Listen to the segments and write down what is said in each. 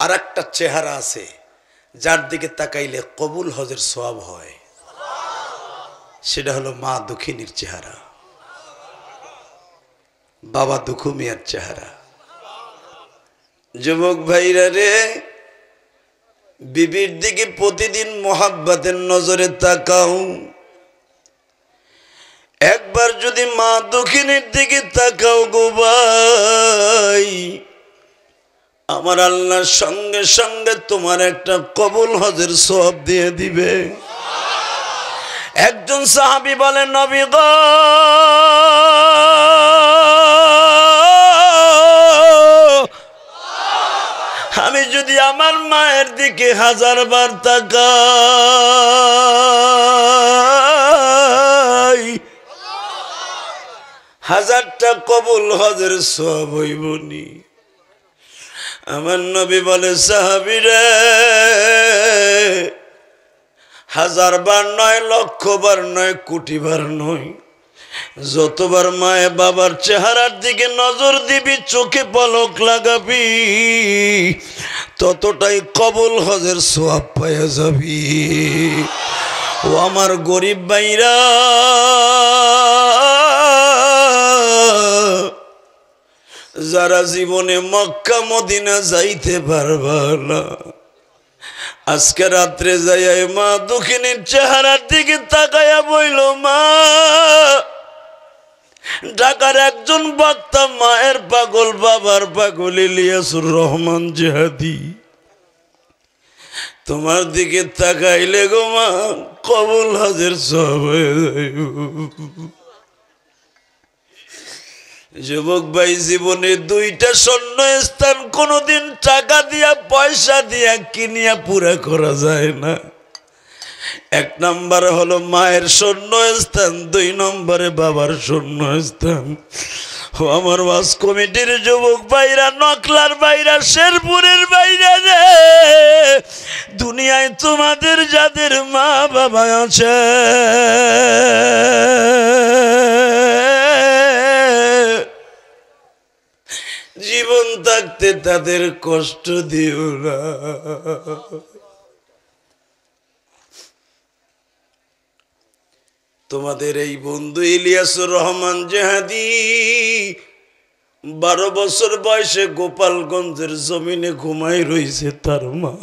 আর একটা চেহারা আছে যার দিকে তাকাইলে কবুল হজের সওয়াব হয়, সেটা হলো মা দুঃখিনীর চেহারা, বাবা দুঃখু মিয়ার চেহারা। যুবক ভাইরা রে, বিবির দিকে প্রতিদিন মোহাব্বতের নজরে তাকাও। একবার যদি মা দুঃখিনীর দিকে তাকাও গো ভাই, আমার আল্লাহর সঙ্গে সঙ্গে তোমার একটা কবুল হজের সওয়াব দিয়ে দিবে। একজন সাহাবী বলেন, নবী গো, আমি যদি আমার মায়ের দিকে 1000 বার তাকাই, 1000টা কবুল হজের সওয়াব হইবনি। আমার নবী বলে, সাহাবীরা 1000 বার নয়, 1,00,000 বার নয়, কোটি বার নয়, যতবার মায়ে বাবার চেহারার দিকে নজর দিবি, চোখে পলক লাগাবি, ততটাই কবুল হজের সওয়াব পাইয়া যাবি। ও আমার গরিব ভাইরা, যারা জীবনে মক্কা মদিনা যাইতে পারবা না, আজকে রাত্রে যাইয়া মা দুঃখিনীর চেহারার দিকে তাকাইয়া বইল, মা, ঢাকার একজন বক্তা মায়ের পাগল বাবার পাগল ইলিয়াসুর রহমান জিহাদি, তোমার দিকে তাকাইলে গো মা কবুল হজের সওয়াব হয়ে যাইব। যুবক ভাই, জীবনে 2টা শূন্য স্থান কোনোদিন টাকা দিয়া পয়সা দিয়া কিনিয়া পুরা করা যায় না। 1 নম্বর হলো মায়ের শূন্য স্থান, 2 নম্বরে বাবার শূন্য স্থান। ও আমার ওয়াজ কমিটির যুবক ভাইরা, নকলার ভাইরা, শেরপুরের ভাইরা রে, দুনিয়ায় তোমাদের যাদের মা বাবা আছে, জীবন থাকতে তাদের কষ্ট দিও না। তোমাদের এই বন্ধু ইলিয়াসুর রহমান জিহাদি 12 বছর বয়সে গোপালগঞ্জের জমিনে ঘুমাই রইছে তার মা।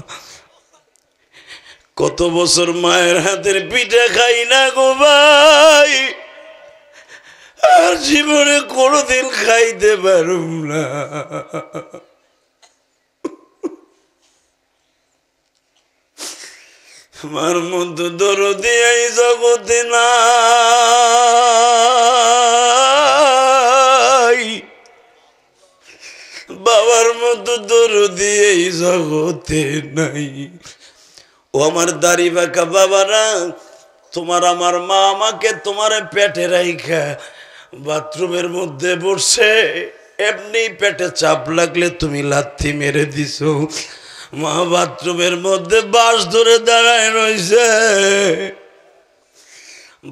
কত বছর মায়ের হাতের পিঠা খাই না গো ভাই, আর জীবনে কোনোদিন খাইতে পারুম না। আমার মতো দরদি এই জগতে নাই, বাবার মতো দরদি এই জগতে নাই। ও আমার দাড়ি বাঁকা বাবারা, তোমার আমার মা আমাকে তোমার পেটে রাইখা বাথরুমের মধ্যে বসে, এমনি পেটে চাপ লাগলে তুমি লাথি মেরে দিছো। মা বাথরুমের মধ্যে বাঁশ ধরে দাঁড়ায় রয়েছে,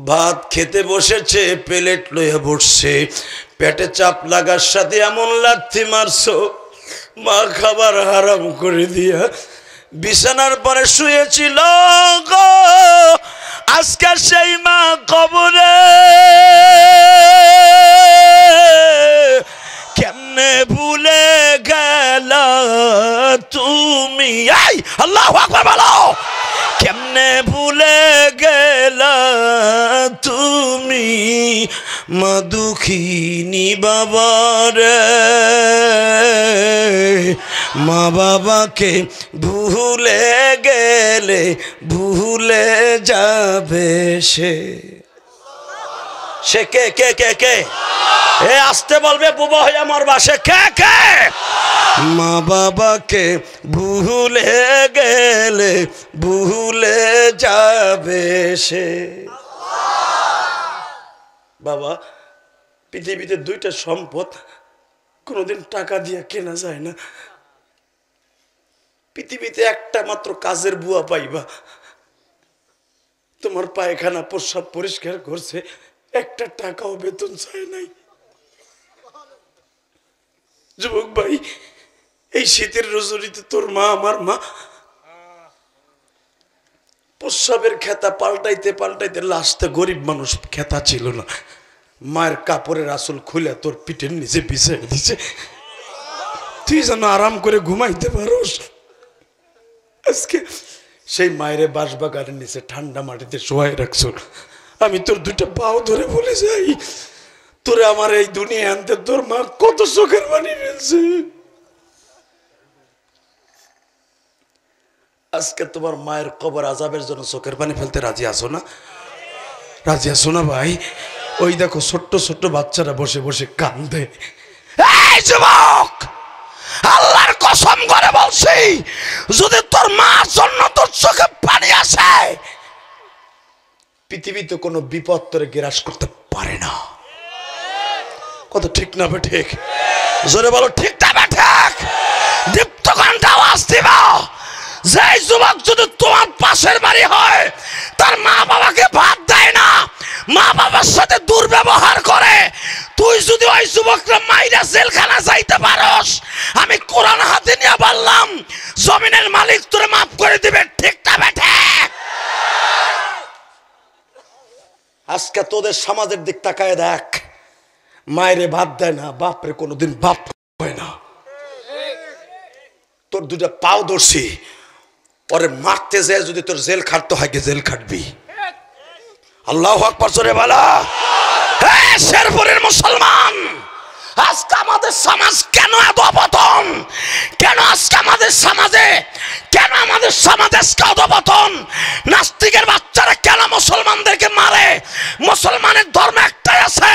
ভাত খেতে বসেছে, প্লেট লইয়া বসছে, পেটে চাপ লাগার সাথে এমন লাথি মারছো, মা খাবার হারাম করে দিয়া বিছানার পরে শুয়েছিল গো। আজকে সেই মা কবরে, কেমনে ভুলে গেলা তুমি, আল্লাহু আকবার বলো, কেমনে ভুলে গেলা তুমি মা দুঃখিনী বাবারে, মা বাবাকে ভুলে গেলে ভুলে যাবে সে। সে কে কে কে কে? এ আসতে বলবে, বুবা হয়ে মরবা, সে কে কে? মা বাবাকে ভুলে গেলে ভুলে যাবে সে। বাবা, পৃথিবীতে 2টা সম্পদ কোনোদিন টাকা দিয়ে কেনা যায় না। পৃথিবীতে একটা মাত্র কাজের বুয়া পাইবা, তোমার পায়খানা প্রস্রাব পরিষ্কার করছে, একটা টাকাও বেতন চায় নাই। যুবক ভাই, এই শীতের রজনীতে তোর মা, আমার মা, প্রস্রাবের খেতা পাল্টাইতে পাল্টাইতে লাস্টে গরিব মানুষ, খেতা ছিল না, মায়ের কাপড়ের আসল খুলে তোর পিঠের নিচে বিছিয়ে দিছে, তুই যেন আরাম করে ঘুমাইতে পারোস। আজকে সেই মায়ের বাঁশবাগানের নিচে ঠান্ডা মাটিতে শোয়াই রাখছ। আমি তোর দুইটা পাও ধরে বলে যাই, তোরে আমার এই দুনিয়া আনতে তোর মা কত চোখের পানি ফেলছে। আজকে তোমার মায়ের কবর আজাবের জন্য চোখের পানি ফেলতে রাজি আছো না? রাজি আছো না ভাই? ওই দেখো ছোট্ট ছোট্ট বাচ্চারা বসে বসে কান্দে। এই যুবক, আল্লাহর কসম করে বলছি, যদি তোর মার জন্য তোর চোখে পানি আসে, পৃথিবীতে কোনো বিপদ তোরে গ্রাস করতে পারে না। কত ঠিক না বে ঠিক? জোরে বলো ঠিক না বে ঠিক? দীপ্ত কণ্ঠে আওয়াজ দিবা। যে যুবক যদি তোমার পাশের বাড়ি হয়, তার মা বাবাকে ভাত দেয় না, মা বাবার সাথে দুর্ব্যবহার করে, তুই যদি ওই যুবকরা মাইরা জেলখানা যাইতে পারস, আমি কোরআন হাতে নিয়ে বললাম, জমিনের মালিক তোরে মাফ করে দিবে। ঠিক না বেঠে? আজকে তোদের সমাজের দিক তাকায় দেখ, মায়েরে ভাত দেয় না, বাপরে কোনোদিন বাপ হয় না। তোর দুটা পাও ধরছি, ওরে মারতে যায় যদি তোর জেল খাটতে হয়, জেল খাটবি। আল্লাহু আকবার জোরে বলা। হে শেরপুরের মুসলমান, আজকে আমাদের সমাজ কেন এত অপতন? কেন আজকে আমাদের সমাজে, কেন আমাদের সমাজে আজকে অধপতন? নাস্তিকের বাচ্চারা কেন মুসলমানদেরকে মারে? মুসলমানের ধর্ম একটাই আছে,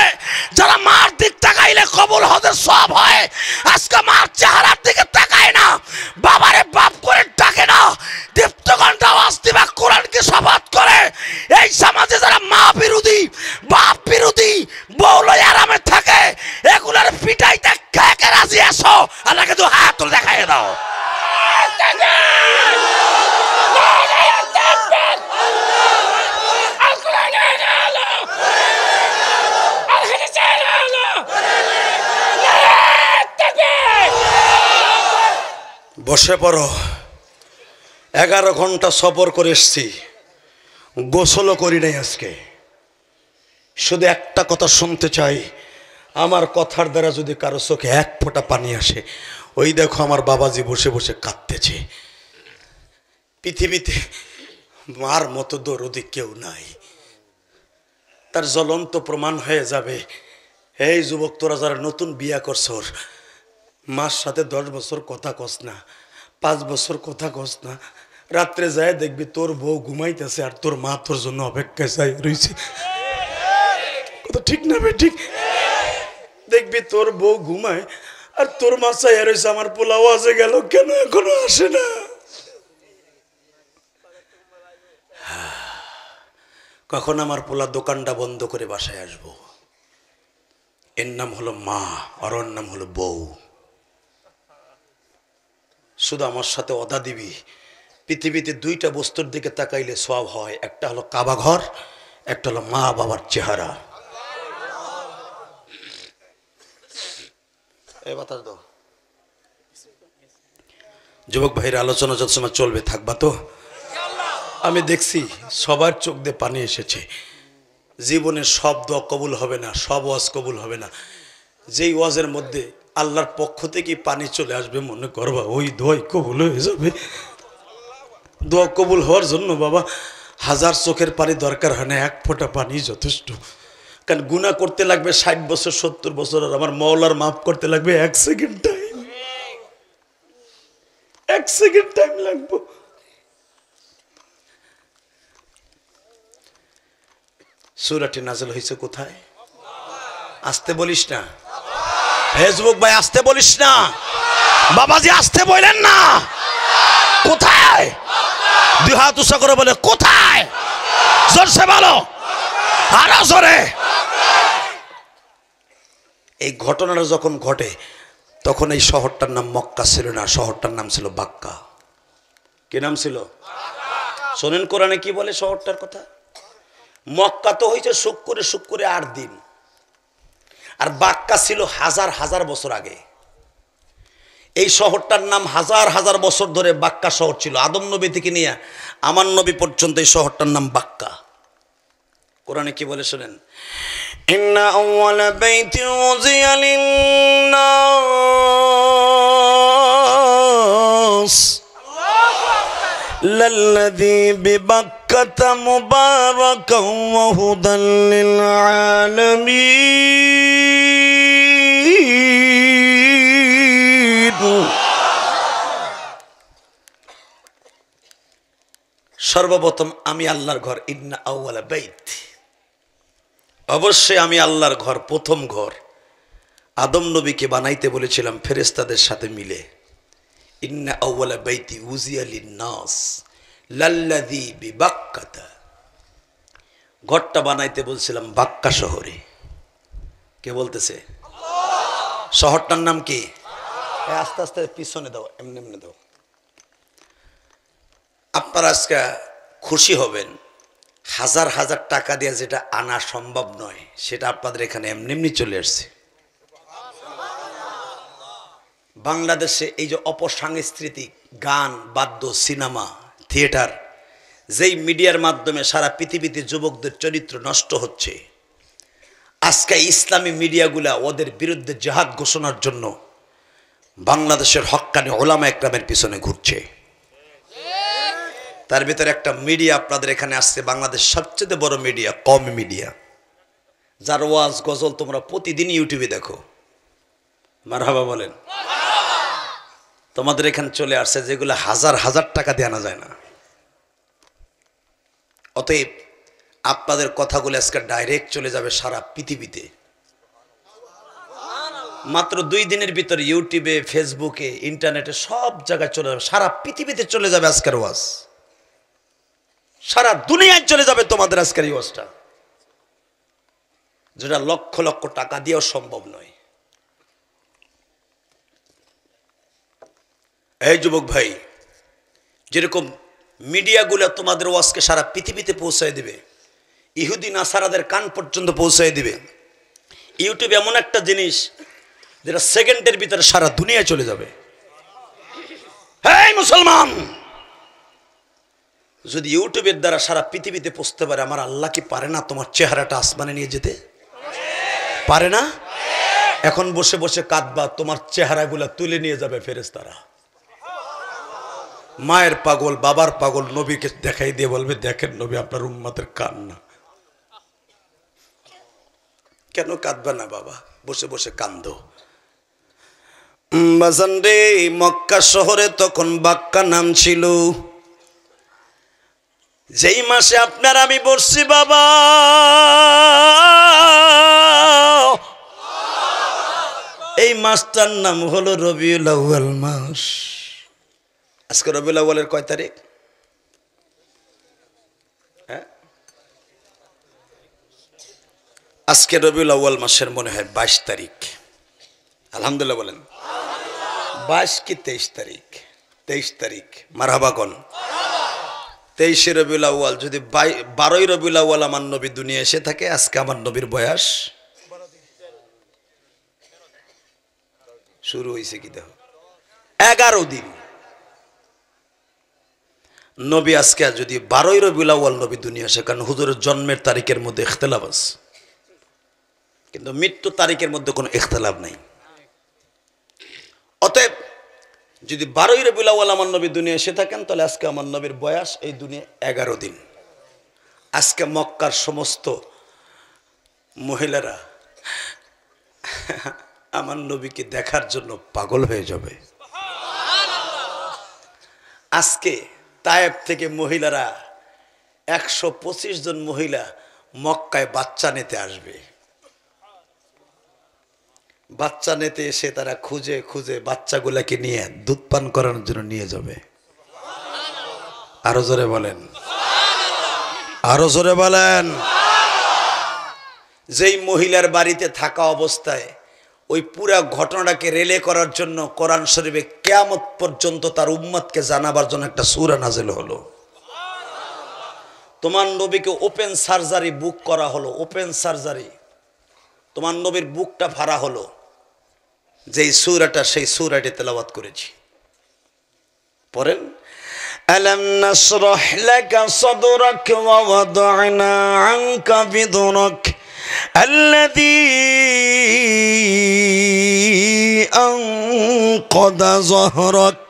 যারা মার দিক তাকাইলে কবুল হজের সওয়াব হয়। আজকে মার চেহারার দিকে তাকায় না, বাবারে বাপ করে ডাকে না, দীপ্ত কণ্ঠে আওয়াজ দিবা, কোরআনকে শপথ করে এই সমাজে যারা মা বিরোধী, বাপ বিরোধী, বউ লই আরামে থাকে, এগুলার পিটাইতে কে কে রাজি আছো? আল্লাহকে তো হাত তুলে দেখাই দাও। বসে পড়ো। 11 ঘন্টা সফর করে এসছি, গোসলও করি নাই আজকে। শুধু একটা কথা শুনতে চাই, আমার কথার দ্বারা যদি কারো চোখে এক ফোঁটা পানি আসে, ওই দেখো আমার বাবাজি বসে বসে কাঁদতেছে। পৃথিবীতে মার মতো দরদি কেউ নাই, তার জ্বলন্ত প্রমাণ হয়ে যাবে। এই যুবক, তোরা যারা নতুন বিয়া করছর, মার সাথে 10 বছর কথা কস না, 5 বছর কথা কস না, রাত্রে যায় দেখবি তোর বউ ঘুমাইতেছে আর তোর মা তোর জন্য অপেক্ষায় চাই রয়েছে। কথা ঠিক না বে ঠিক? দেখবি তোর বউ ঘুমায় আর তোর মা চাই রয়েছে, আমার পোলাও আসে গেল কেন এখনো আসে না? কখন আমার পোলা দোকানটা বন্ধ করে বাসায় আসবো? এর নাম হলো মা আর ওর নাম হলো বউ। শুধু আমার সাথে ওদা দিবি, পৃথিবীতে 2টা বস্তুর দিকে তাকাইলে সওয়াব হয়, একটা হলো কাবা ঘর, একটা হলো মা বাবার চেহারা। এই বাতাস দাও। যুবক ভাইয়ের আলোচনা যত সময় চলবে থাকবা তো? আমি দেখছি সবার চোখ দিয়ে পানি এসেছে। জীবনে সব দোয়া কবুল হবে না, সব ওয়াজ কবুল হবে না। যেই ওয়াজের মধ্যে আল্লাহর পক্ষ থেকে পানি চলে আসবে, মনে করবা ওই দোয়াই কবুল হয়ে যাবে। দোয়া কবুল হওয়ার জন্য বাবা 1000 চোখের পানি দরকার হয় না, 1 ফোঁটা পানি যথেষ্ট। কারণ গুনাহ করতে লাগবে 60 বছর 70 বছর, আর আমার মওলার মাফ করতে লাগবে 1 সেকেন্ড টাইম। 1 সেকেন্ড টাইম লাগবে। সূরাটি নাযিল হয়েছে কোথায়? আসতে বলিস না হে যুবক ভাই, আসতে বলিস না বাবাজি, আসতে বলেন না। কোথায়? 2 হাত উঁচা করে বলে কোথায়? জোরসে বলো, আরো জোরে। এই ঘটনাটা যখন ঘটে তখন এই শহরটার নাম মক্কা ছিল না, শহরটার নাম ছিল বাক্কা। কি নাম ছিল? শোনেন কোরআনে কি বলে শহরটার কথা? মক্কা তো হয়েছে শুক্রে 8 দিন, আর বাক্কা ছিল হাজার হাজার বছর আগে। এই শহরটার নাম হাজার হাজার বছর ধরে বাক্কা শহর ছিল। আদম নবী থেকে নিয়ে আমার নবী পর্যন্ত এই শহরটার নাম বাক্কা। কোরআনে কি বলে শুনেন, ইন্না আউওয়ালা বাইতিন উযিয়া লিন-নাস লাল্লাযী বিবাক্কাতা মুবারাকান ওয়া হুদাল লিল আলামিন। সর্বপ্রথম আমি আল্লাহর ঘর, ইন্না আউওয়ালা বাইত, অবশ্যই আমি আল্লাহর ঘর, প্রথম ঘর। আদম নবীকে বানাইতে বলেছিলাম ফেরেশতাদের সাথে মিলে। ইন্না আউওয়ালা বাইতি উযিয়া লিন-নাস লাল্লাযী বিবাক্কাতা, ঘরটা বানাইতে বলছিলাম বাক্কা শহরে। কে বলতেছে? শহরটার নাম কি? আস্তে আস্তে পিছনে দাও, এমনি এমনি দাও। আপনারা আজকে খুশি হবেন, হাজার হাজার টাকা দিয়ে যেটা আনা সম্ভব নয় সেটা আপনাদের এখানে এমনি এমনি চলে আসছে। বাংলাদেশে এই যে অপসাংস্কৃতিক গান, বাদ্য, সিনেমা, থিয়েটার, যেই মিডিয়ার মাধ্যমে সারা পৃথিবীতে যুবকদের চরিত্র নষ্ট হচ্ছে, আজকে ইসলামী মিডিয়াগুলা ওদের বিরুদ্ধে জিহাদ ঘোষণার জন্য বাংলাদেশের হক্কানি ওলামা একরামের পিছনে ঘুরছে। তার ভিতরে একটা মিডিয়া আপনাদের এখানে আসছে, বাংলাদেশ সবচেয়ে বড় মিডিয়া, কম মিডিয়া, যার ওয়াজ গজল তোমরা প্রতিদিন ইউটিউবে দেখো। মারহাবা বলেন। তোমাদের এখানে চলে আসছে যেগুলো হাজার হাজার টাকা দিয়ে আনা যায় না। অতএব আপনাদের কথাগুলো আজকে ডাইরেক্ট চলে যাবে সারা পৃথিবীতে। মাত্র 2 দিনের ভিতরে ইউটিউবে, ফেসবুকে, ইন্টারনেটে সব জায়গায় চলে যাবে, সারা পৃথিবীতে চলে যাবে আজকের ওয়াজ, সারা দুনিয়ায় চলে যাবে তোমাদের আজকের এই ওয়াজটা, যেটা লক্ষ লক্ষ টাকা দিয়েও সম্ভব নয়। এই যুবক ভাই, যেরকম মিডিয়াগুলো তোমাদের ওয়াজকে সারা পৃথিবীতে পৌঁছায় দিবে, ইহুদি নাসারাদের কান পর্যন্ত পৌঁছায় দিবে, ইউটিউব এমন একটা জিনিস যেটা সেকেন্ডের ভিতরে সারা দুনিয়ায় চলে যাবে। হেই মুসলমান, যদি ইউটিউবের দ্বারা সারা পৃথিবীতে পৌঁছতে পারে, আমার আল্লাহ কি পারে না তোমার চেহারাটা আসমানে নিয়ে যেতে? পারে না? এখন বসে বসে কাঁদবা, তোমার চেহারাগুলো তুলে নিয়ে যাবে ফেরেশতারা। মায়ের পাগল, বাবার পাগল নবীকে দেখাই দিয়ে বলবে, দেখেন নবী আপনার উম্মতের কান্না। কেন কাঁদবে না বাবা? বসে বসে কান্দো। বাজান রে, মক্কা শহরে তখন বাক্কা নাম ছিল। যেই মাসে আপনার আমি বসছি বাবা, এই মাসটার নাম হলো রবিউল আউয়াল মাস। আজকে রবিউল আউয়ালের কয় তারিখ? হ্যাঁ, আজকে রবিউল আউয়াল মাসের মনে হয় 22 তারিখ। আলহামদুলিল্লাহ বলেন। 22 কি 23 তারিখ? 23 তারিখ। মারহাবা কোন? 23 রবিউল আউয়াল। যদি 12 রবিউল আউয়াল আমার নবী দুনিয়া এসে থাকে, আজকে আমার নবীর বয়স শুরু হয়েছে কি দেখো, 11 দিন। নবী আজকে যদি 12 রবিউল আউয়াল নবী দুনিয়া আসে, কারণ হুজুরের জন্মের তারিখের মধ্যে ইখতিলাফ আছে, কিন্তু মৃত্যু তারিখের মধ্যে কোনো ইখতিলাফ নাই। অতএব যদি 12 রবিউল আউয়াল আমার নবী দুনিয়া এসে থাকেন, তাহলে আজকে আমার নবীর বয়স এই দুনিয়া 11 দিন। আজকে মক্কার সমস্ত মহিলারা আমার নবীকে দেখার জন্য পাগল হয়ে যাবে। আজকে তায়েব থেকে মহিলারা 125 জন মহিলা মক্কায় বাচ্চা নিতে আসবে। বাচ্চা নিতে এসে তারা খুঁজে খুঁজে বাচ্চাগুলাকে নিয়ে দুধ পান করানোর জন্য নিয়ে যাবে। আরো জোরে বলেন, আরো জোরে বলেন। যেই মহিলার বাড়িতে থাকা অবস্থায় ওই পুরা ঘটনাটাকে রিলে করার জন্য কোরআন শরীফে কিয়ামত পর্যন্ত তার উম্মতকে জানাবার জন্য একটা সূরা নাযিল হলো। তোমার নবীকে ওপেন সার্জারি বুক করা হলো, ওপেন সার্জারি। তোমার নবীর বুকটা ফাড়া হলো, যেই সূরাটা সেই সূরাটি তেলাওয়াত করেছি। পড়েন আলাম নাশরাহ লাকা সাদরাক ওয়া ওয়াদা'না আনকা বিদরাক আল্লাযী আনকাযা যাহরাক।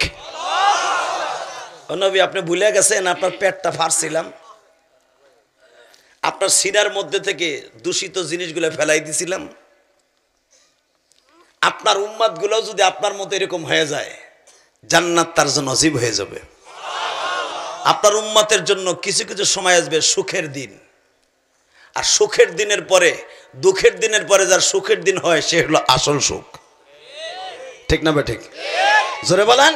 ও নবী, আপনি ভুলে গেছেন আপনার পেটটা ফাড়ছিলাম, আপনার সিনার মধ্যে থেকে দূষিত জিনিসগুলো ফেলাই দিছিলাম। আপনার উম্মতগুলো যদি আপনার মতো এরকম হয়ে যায়, জান্নাত তার জন্য নসিব হয়ে যাবে। আপনার উম্মতের জন্য কিছু কিছু সময় আসবে সুখের দিন, আর সুখের দিনের পরে দুঃখের দিনের পরে যার সুখের দিন হয় সে হলো আসল সুখ। ঠিক না? ঠিক। জোরে বলেন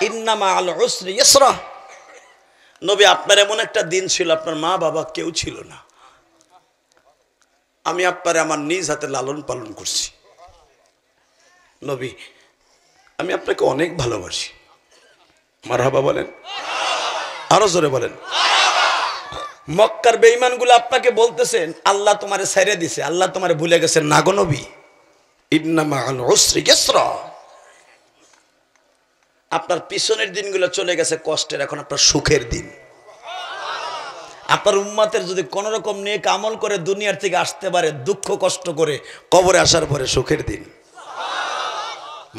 ইন্নামা আল উসরি ইসরা। নবী, আপনার এমন একটা দিন ছিল আপনার মা বাবা কেউ ছিল না, আমি আপনারে আমার নিজ হাতে লালন পালন করছি। নবী, আমি আপনাকে অনেক ভালোবাসি। মারহাবা বলেন, আরো জোরে বলেন। মক্কার বেঈমানগুলো আপনাকে বলতেছেন আল্লাহ তোমারে ছেড়ে দিছে, আল্লাহ তোমারে ভুলে গেছেন। না গো নবী, ইন্নামা আল উসরি ইসরা। আপনার পিছনের দিনগুলো চলে গেছে কষ্টের, এখন আপনার সুখের দিন। আপনার উম্মতের যদি কোন রকম নেক আমল করে দুনিয়ার থেকে আসতে পারে, দুঃখ কষ্ট করে কবরে আসার পরে সুখের দিন।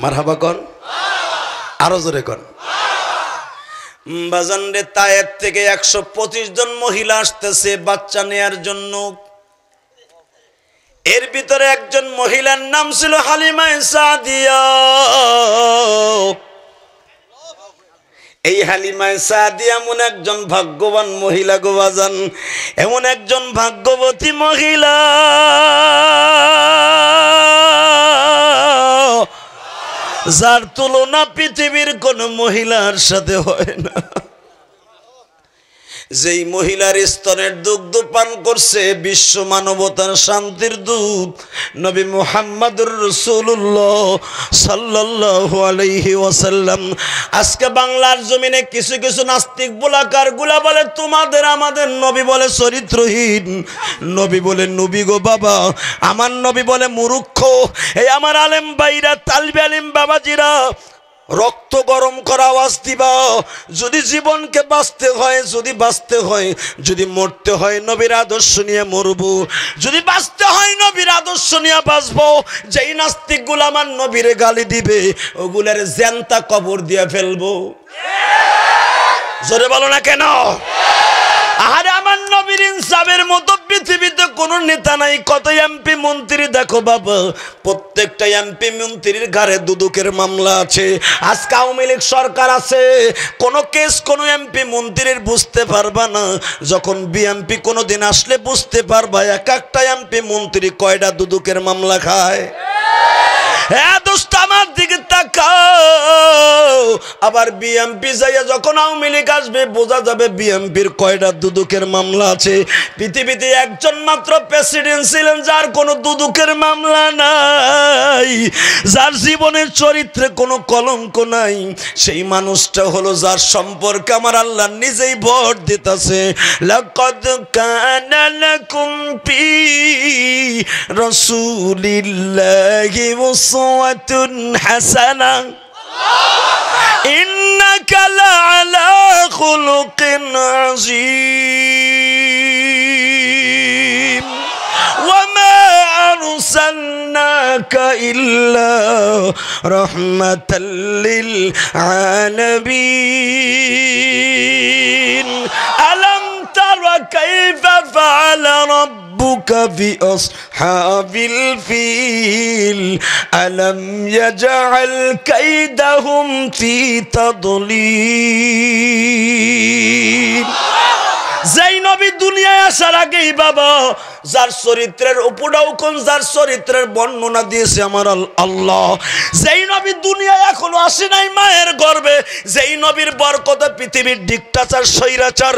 মারহাবা কোন, আরো জোরে কোন। বাজান রে, তায়েব থেকে 125 জন মহিলা আসতেছে বাচ্চা নেয়ার জন্য। এর ভিতরে একজন মহিলার নাম ছিল হালিমা সাদিয়া। এই হালিমা সাদিয়া এমন একজন ভাগ্যবান মহিলা গো বাজান, এমন একজন ভাগ্যবতী মহিলা, যার তুলনা পৃথিবীর কোন মহিলার সাথে হয় না। যেই মহিলার স্তনের দুগ্ধ পান করছে বিশ্ব মানবতার শান্তির দূত নবী মুহাম্মদুর রাসূলুল্লাহ সাল্লাল্লাহু আলাইহি ওয়াসাল্লাম। আজকে বাংলার জমিনে কিছু কিছু নাস্তিক বুলাকার গুলা বলে তোমাদের আমাদের নবী বলে চরিত্রহীন, নবী বলে নবী গো বাবা, আমার নবী বলে মূর্খ। এই আমার আলেম ভাইরা, তালবে আলিম বাবাজিরা, রক্ত গরম করা আওয়াজ দিবা। যদি জীবনকে বাঁচতে হয়, যদি বাঁচতে হয়, যদি মরতে হয় নবীর আদর্শ নিয়ে মরবো, যদি বাঁচতে হয় নবীর আদর্শ নিয়ে বাঁচবো। যেই নাস্তিকগুলো আমার নবীরে গালি দিবে ওগুলার জ্যান্তা কবর দিয়ে ফেলবো। জোরে বলো না কেন? আরে আমার নবীর ইনসাফের মতো পৃথিবীতে কোন নেতা নাই। কত এমপি মন্ত্রী দেখো বাবা, প্রত্যেকটা এমপি মন্ত্রীর ঘাড়ে দুদকের মামলা আছে। আজকে আওয়ামী লীগ সরকার আছে, কোন কেস কোন এমপি মন্ত্রীর বুঝতে পারবা না। যখন বিএমপি কোনোদিন আসলে বুঝতে পারবা এক একটা এমপি মন্ত্রী কয়টা দুদকের মামলা খায়। হ্যাঁ দোস্ত, আমার দিকে তাকাও। আবার বিএমপি যাইয়া যখন আওয়ামী লীগ আসবে বোঝা যাবে বিএমপির কয়টা দুদকের মামলা আছে। পৃথিবীতে একজন মাত্র প্রেসিডেন্ট ছিলেন যার কোনো দুদকের মামলা নাই, যার জীবনের চরিত্রে কোনো কলঙ্ক নাই। সেই মানুষটা হলো যার সম্পর্কে আমার আল্লাহ নিজেই ভোট দিতেছে। লাকাদ কানা লাকুম ফি রাসূলিল্লাহি উসওয়াতুন হাসানা ইন্নাকা লাআলা খুলুকিন আযীম ওয়া মা আরসালনাকা ইল্লা রাহমাতাল লিল আলামিন। আলাম তারা কাইফা ফাআলা রাব্বুকা বিআসহাবিল ফিল আলাম ইয়াজআল কাইদাহুম ফি তাদলিল। যেই নবী দুনিয়ায় আসার আগেই বাবা যার চরিত্রের উপডাউকন, যার চরিত্রের বর্ণনা দিয়েছে আমার আল্লাহ, যেই নবী দুনিয়ায় এখনো আসে নাই মায়ের গর্ভে, যেই নবীর বরকতে পৃথিবীর ডিক্টাচার স্বৈরাচার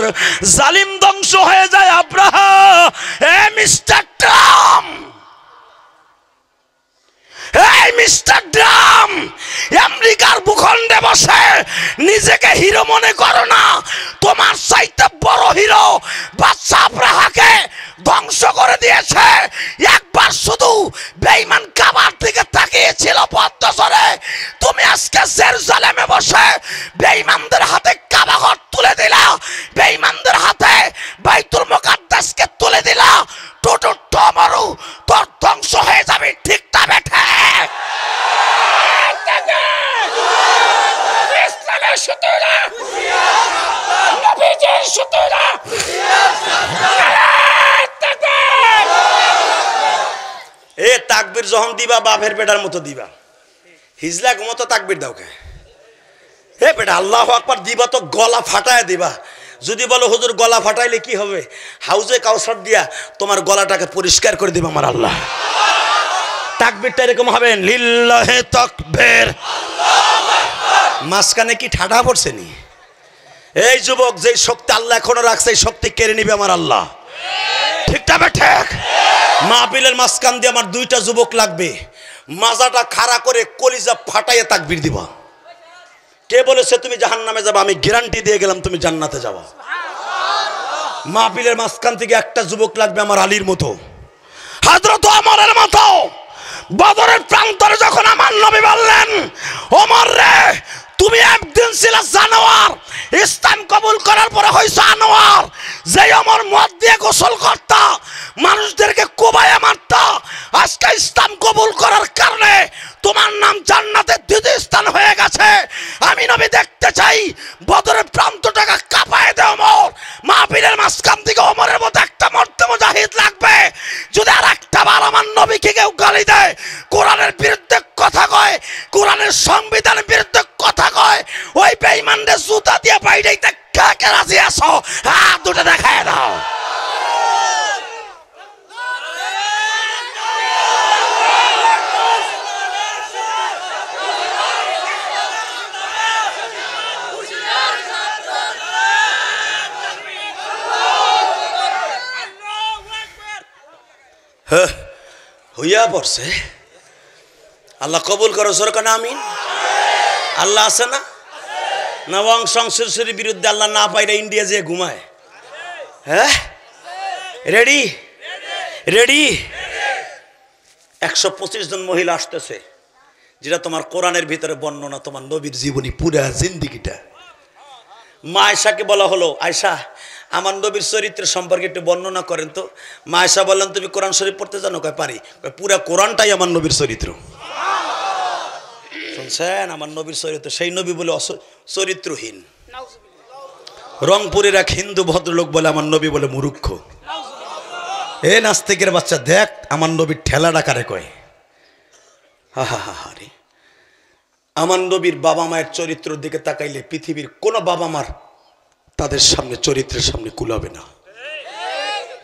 জালিম ধ্বংস হয়ে যায়। আব্রাহা, এ মিস্টার ট্রাম্প, এই মিস্টার ট্রাম্প, আমেরিকার ভূখণ্ডে বসে নিজেকে হিরো মনে করো না। তোমার চাইতে বড় হিরো বাদশা আব্রাহাকে ধ্বংস করে দিয়েছে। একবার শুধু বেঈমান কাবার দিকে তাকিয়েছিল, পথ সুতরা নবীজির সুতরা এ তাকবীর যখন দিবা বাপের পেটার মতো দিবা হিজলা মতো তাকবীর দাও কে হে বেটা আল্লাহু আকবার দিবা তো গলা ফাটায় দিবা যদি বলো হুজুর গলা ফাটাইলে কি হবে হাউজে কাউসার দিয়া তোমার গলাটাকে পরিষ্কার করে দিবা আমার আল্লাহ তাকবীরটা এরকম হবে লিল্লাহি তাকবীর আল্লাহু আকবার মাসখানে কি ঠাডা পড়ছে নি এই যুবক যেই শক্তি আল্লাহ এখনো রাখছে এই শক্তি কেড়ে নিবে আমার আল্লাহ ঠিক না ঠিক মাহফিলের মাসখান দিয়ে আমার দুইটা যুবক লাগবে মাজাটা খাড়া করে কলিজা ফাটাইয়া তাকবীর দিবা কে বলেছে তুমি জাহান্নামে যাবে আমি গ্যারান্টি দিয়ে গেলাম তুমি জান্নাতে যাবা মাহফিলের মাঝখান থেকে একটা যুবক লাগবে আমার আলীর মতো হযরত ওমরের মতো বদরের প্রান্তরে যখন আমার নবী বললেন ওমর রে তুমি একদিন ছিল জানোয়ার ইসলাম কবুল করার পরে হইছো আনোয়ার যে ওমর মদ দিয়ে গোসল করত মানুষদেরকে কোবায় মারত আজকে ইসলাম কবুল করার কারণে তোমার নাম জান্নাতে দ্বিতীয় স্থান হয়ে গেছে আমি নবী দেখতে চাই বদরের প্রান্তটাকে কাঁপায় দাও ওমর মাহফিলের মাঝখান থেকে ওমরের মতো একটা মর্তে মুজাহিদ লাগবে যদি আর একটা বার আমার নবীকে কেউ গালি দেয় কোরআনের বিরুদ্ধে কথা কয় কোরআনের সংবিধানের বিরুদ্ধে কথা কয় ওই বেঈমানদের জুতা দিয়ে বাইরেইতে কাকে রাজি আছো হাত দুটো দেখায় দাও হইয়া পড়ছে আল্লাহ কবুল করো সরকার আমিন আল্লাহ আছে না না সংসদের বিরুদ্ধে আল্লাহ না পাইরা ইন্ডিয়া যে ঘুমায় হ্যাঁ রেডি রেডি 125 জন মহিলা আসতেছে যেটা তোমার কোরআনের ভিতরে বর্ণনা তোমার নবীর জীবনী পুরা জিন্দেগিটা মা আয়েশাকে বলা হলো আয়েশা আমার নবীর চরিত্র সম্পর্কে একটু বর্ণনা করেন তো মা আয়েশা বললেন তুমি কোরআন শরীফ পড়তে জানো কয় পারি পুরা কোরআনটাই আমার নবীর চরিত্র শুনছেন আমার নবীর চরিত্র সেই নবী বলে চরিত্রহীন রংপুরের এক হিন্দু ভদ্রলোক বলে আমার নবী বলে মূর্খ এ নাস্তিকের বাচ্চা দেখ আমার নবীর ঠেলাটা কারে কয় হা হা হা রে আমার নবীর বাবা মায়ের চরিত্রের দিকে তাকাইলে পৃথিবীর কোন বাবা মার তাদের সামনে চরিত্রের সামনে কুলাবে না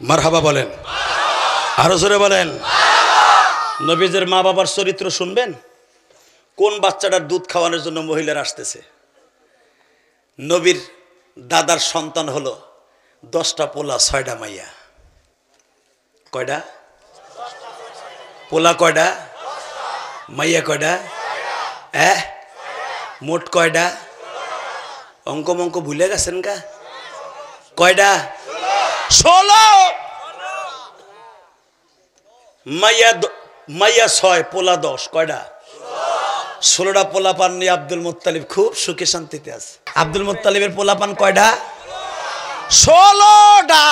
মারহাবা বলেন আরো জোরে বলেন নবীদের মা বাবার চরিত্র শুনবেন কোন বাচ্চাটার দুধ খাওয়ানোর জন্য মহিলারা আসতেছে নবীর দাদার সন্তান হলো 10টা পোলা 6টা মাইয়া কয়টা পোলা কয়টা মাইয়া কয়টা মোট কয়টা অঙ্ক মঙ্ক ভুলে গেছেন কা কয়টা 16 মাইয়া 6 পোলা 10 কয়টা 16টা পোলাপান নিয়ে আব্দুল মুত্তালিব খুব সুখে শান্তিতে আছে আব্দুল মুত্তালিবের পোলাপান কয়টা 16টা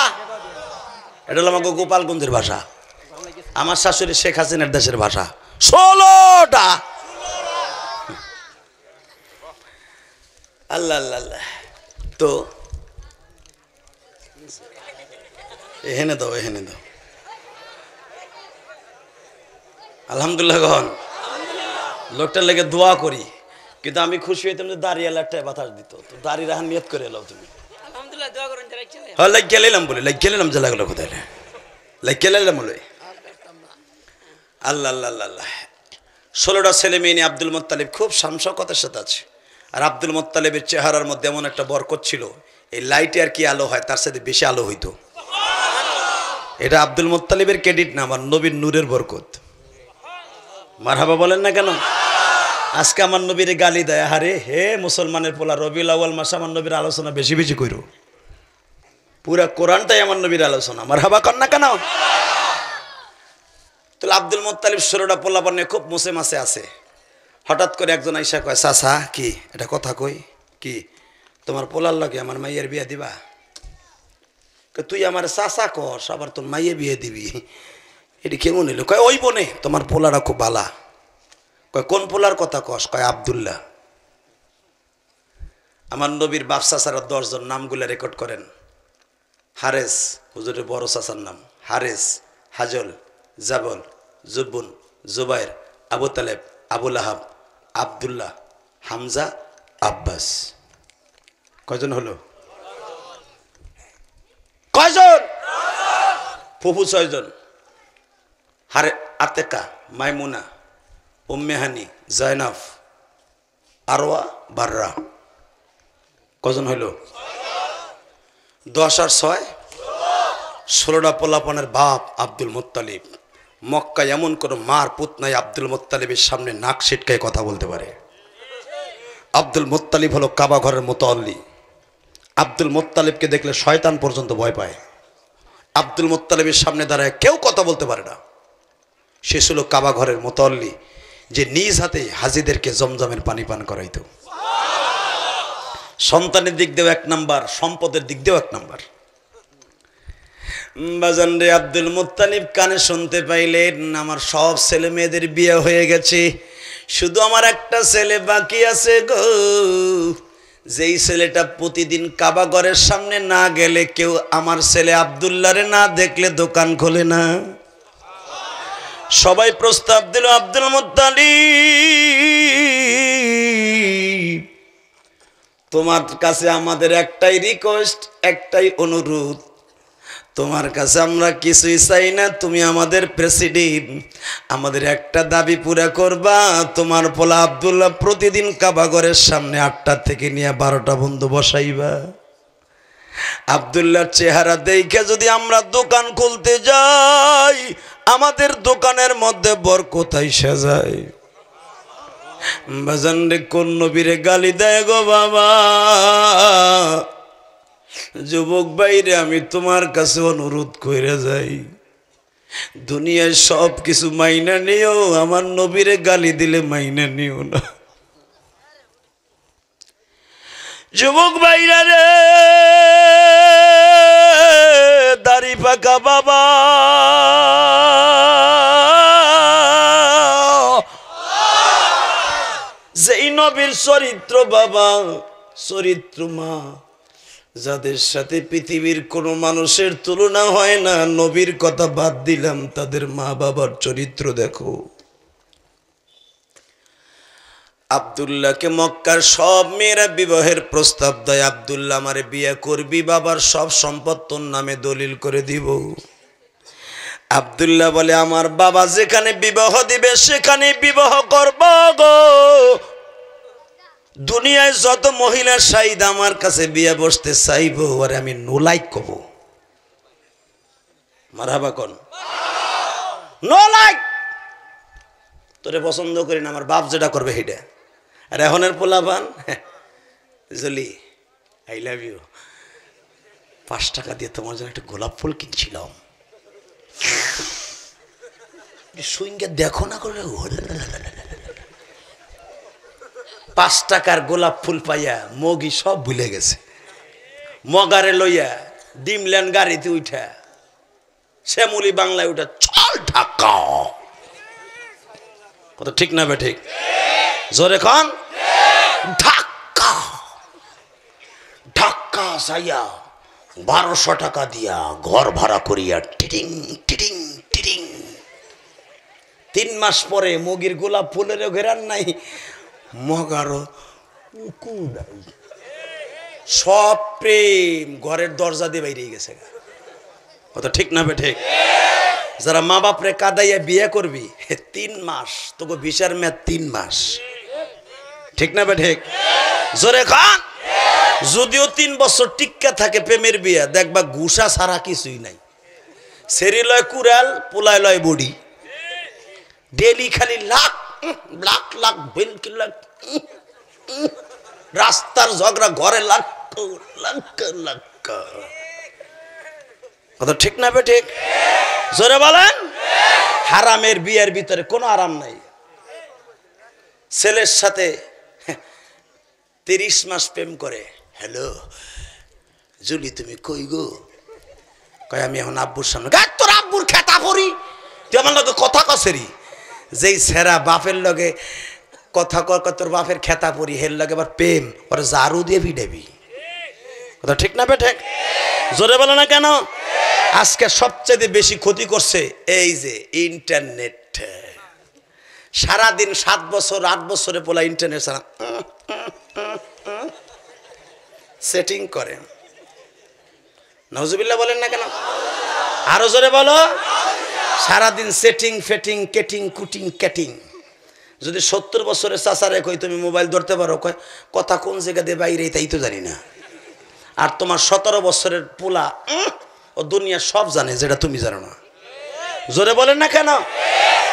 এটা হলো আমাকে গোপালগঞ্জের ভাষা আমার শাশুড়ি শেখ হাসিনার দেশের ভাষা 16টা আল্লাহ আল্লাহ আল্লাহ তো এখানে দাও আলহামদুলিল্লাহ গহন লোকটার লেগে দোয়া করি কিন্তু আমি খুশি হইতাম যে দাঁড়িয়ে একটা বাতাস দিত তো দাঁড়িয়ে রাখার নিয়ত করে এলাও তুমি আলহামদুলিল্লাহ দোয়া করেন হ্যাঁ লাইক গেলাম বলে লাইক গেলাম যে লাগলো কোথায় লাইক গেলাম বলে আল্লাহ আল্লাহ আল্লাহ 16টা ছেলে মেয়ে নিয়ে আব্দুল মুত্তালিব খুব শামশকতার সাথে আছে আর আব্দুল মুত্তালিবের চেহারার মধ্যে এমন একটা বরকত ছিল এই লাইটে আর কি আলো হয় তার সাথে বেশি আলো হইতো এটা আব্দুল মুত্তালিবের ক্রেডিট না আমার নবীর নূরের বরকত মারহাবা বলেন না কেন আজকে আমার নবীর গালি দেয় হারে হে মুসলমানের পোলা রবিউল আউয়াল মাসে আমার নবীর আলোচনা বেশি বেশি কইরো পুরা কোরআনটাই আমার নবীর আলোচনা মারহাবা কর না কেন তাহলে আব্দুল মুত্তালিব 16টা পোলাপান নিয়ে খুব মুসে মাসে আছে হঠাৎ করে একজন আইসা কয় চাচা কি এটা কথা কই কি তোমার পোলার লগে আমার মাইয়ের বিয়ে দিবা তুই আমার চাচা কর আবার তোর মাইয়ে বিয়ে দিবি এটি কেমন হইল কয় ওই বনে তোমার পোলারা খুব বালা কয় কোন পোলার কথা কস কয় আব্দুল্লাহ আমার নবীর বাপ চাচারা 10 জন নামগুলো রেকর্ড করেন। হারেস হুজুরের বড় চাচার নাম হারেস, হাজল, জাবল, জুবুন, জুবাইর, আবু তালেব, আবুল আহাব, আবদুল্লাহ, হামজা, আব্বাস। কয়জন হলো? কয়জন? ফুফু 6 জন। হারে আতেকা, মাইমুনা, উম্মেহানি, জাইনাফ, আরওয়া, বাররা। কজন হইল? 10 আর 6 16টা পোলাপনের বাপ আব্দুল মুত্তালিব। মক্কায় এমন কোন মার পুত নাই আব্দুল মুত্তালিবের সামনে নাক ছিটকায় কথা বলতে পারে। আব্দুল মুত্তালিব হলো কাবা ঘরের মুতাল্লি। আব্দুল মুত্তালিবকে দেখলে শয়তান পর্যন্ত ভয় পায়। আব্দুল মুত্তালিবের সামনে দাঁড়ায় কেউ কথা বলতে পারে না। সে ছিল কাবা ঘরের মুতাল্লি, যে নিজ হাতে হাজিদেরকে জমজমের পানি পান করাইতো। সন্তানের দিক দিয়েও 1 নাম্বার, সম্পদের দিক দিয়েও 1 নাম্বার। বাজান রে, আব্দুল মুত্তালিব কানে শুনতে পাইলেন আমার সব ছেলে মেয়েদের বিয়ে হয়ে গেছে, শুধু আমার একটা ছেলে বাকি আছে গো। যেই ছেলেটা প্রতিদিন কাবা ঘরের সামনে না গেলে কেউ আমার ছেলে আব্দুল্লাহরে না দেখলে দোকান খোলে না। সবাই প্রস্তাব দিল, আব্দুল মুত্তালিব তোমার কাছে আমাদের একটাই রিকোয়েস্ট, একটাই অনুরোধ, তোমার কাছে আমরা কিছুই চাই না, তুমি আমাদের প্রেসিডেন্ট, আমাদের একটা দাবি পুরা করবা। তোমার পোলা আব্দুল্লাহ প্রতিদিন কাবা ঘরের সামনে 8টা থেকে নিয়ে 12টা বন্ধ বসাইবা। আব্দুল্লাহর চেহারা দেখে যদি আমরা দোকান খুলতে যাই, আমাদের দোকানের মধ্যে বরকত আইসা যায়। বাজান রে, কোন নবীরে গালি দেয় গো বাবা? যুবক ভাইরে, আমি তোমার কাছে অনুরোধ কইরা যাই, দুনিয়ায় সব কিছু মাইনা নিও, আমার নবীরে গালি দিলে মাইনা নিও না। যুবক ভাইরা রে, দাড়ি পাকা বাবা, যেই নবীর চরিত্র বাবা, চরিত্র মা, যাদের সাথে পৃথিবীর কোনো মানুষের তুলনা হয় না, নবীর কথা বাদ দিলাম, তাদের মা বাবার চরিত্র দেখো। আব্দুল্লাহকে মক্কার সব মেয়েরা বিবাহের প্রস্তাব দেয়, আব্দুল্লাহ আমারে বিয়ে করবি, বাবার সব সম্পদ তোর নামে দলিল করে দিব। আব্দুল্লাহ বলে, আমার বাবা যেখানে বিবাহ দিবে সেখানে বিবাহ করব গো। দুনিয়ায় যত মহিলার সাইদ আমার কাছে বিয়ে বসতে চাইবো, আর আমি নোলাইক কব। মারহাবা কোন নোলাইক, তোরে পছন্দ করি না, আমার বাপ যেটা করবে সেটা। আর এখনের পোলাপান, জলি আই লাভ ইউ, 5 টাকা দিয়ে তোমার জন্য একটা গোলাপ ফুল কিনছিলাম, সুইঙ্গে দেখো না করে। 5 টাকার গোলাপ ফুল পাইয়া মগি সব ভুলে গেছে। মগারে লইয়া ডিমল্যান্ড গাড়িতে উঠা, শ্যামলি বাংলায় উঠা, চল ঢাকা। কত ঠিক না বে ঠিক? জোরে খান, ঢাকা। ঢাকা যাইয়া 1200 টাকা দিয়া ঘর ভাড়া করিয়া টিটিং টিটিং টিটিং। 3 মাস পরে মগির গোলাপ ফুলেরও ঘেরান নাই, মগারও সব প্রেম ঘরের দরজা দিয়ে বাইরে গেছে। কত ঠিক না বে ঠিক? যারা মা বাপরে কাদাইয়া বিয়ে করবি, 3 মাস তোকে ভিসার মেয়াদ 3 মাস, ঠিক না বে ঠিক? জোরে খান। যদিও 3 বছর টিক্কা থাকে প্রেমের বিয়া, দেখবা ঘুষা ছাড়া কিছুই নাই। সেরি লয় কুড়াল, পোলায় লয় বডি, ডেলি খালি লাখ লাখ লাখ বেলকি লাখ, রাস্তার ঝগড়া ঘরে লাখ লাখ লাখ। কথা ঠিক না বে ঠিক? জোরে বলেন। হারামের বিয়ের ভিতরে কোনো আরাম নাই। ছেলের সাথে 30 মাস প্রেম করে, হ্যালো জুলি তুমি কই গো? কয় আমি এখন আব্বুর সামনে। গাছ তোর আব্বুর খেতা পড়ি, তুই আমার লগে কথা কছেরি। যেই সেরা বাপের লগে কথা কথা তোর বাপের খেতা পরি হেল লাগে আবার প্রেম ওরা ঝাড়ু দিয়ে ভিডাবি কথা ঠিক না বেঠে জোরে বলো না কেন আজকে সবচেয়ে বেশি ক্ষতি করছে এই যে ইন্টারনেট সারাদিন 7 বছর 8 বছরে পোলা ইন্টারনেট ছাড়া সেটিং করে নাউজুবিল্লাহ বলেন না কেন আরো জোরে বলো সারাদিন সেটিং ফেটিং কেটিং কুটিং ক্যাটিং যদি 70 বছরের চাচারে কই তুমি মোবাইল ধরতে পারো কয় কথা কোন জায়গা দিয়ে বাইরে তাই তো জানি না আর তোমার 17 বছরের পোলা ও দুনিয়া সব জানে যেটা তুমি জানো না জোরে বলেন না কেন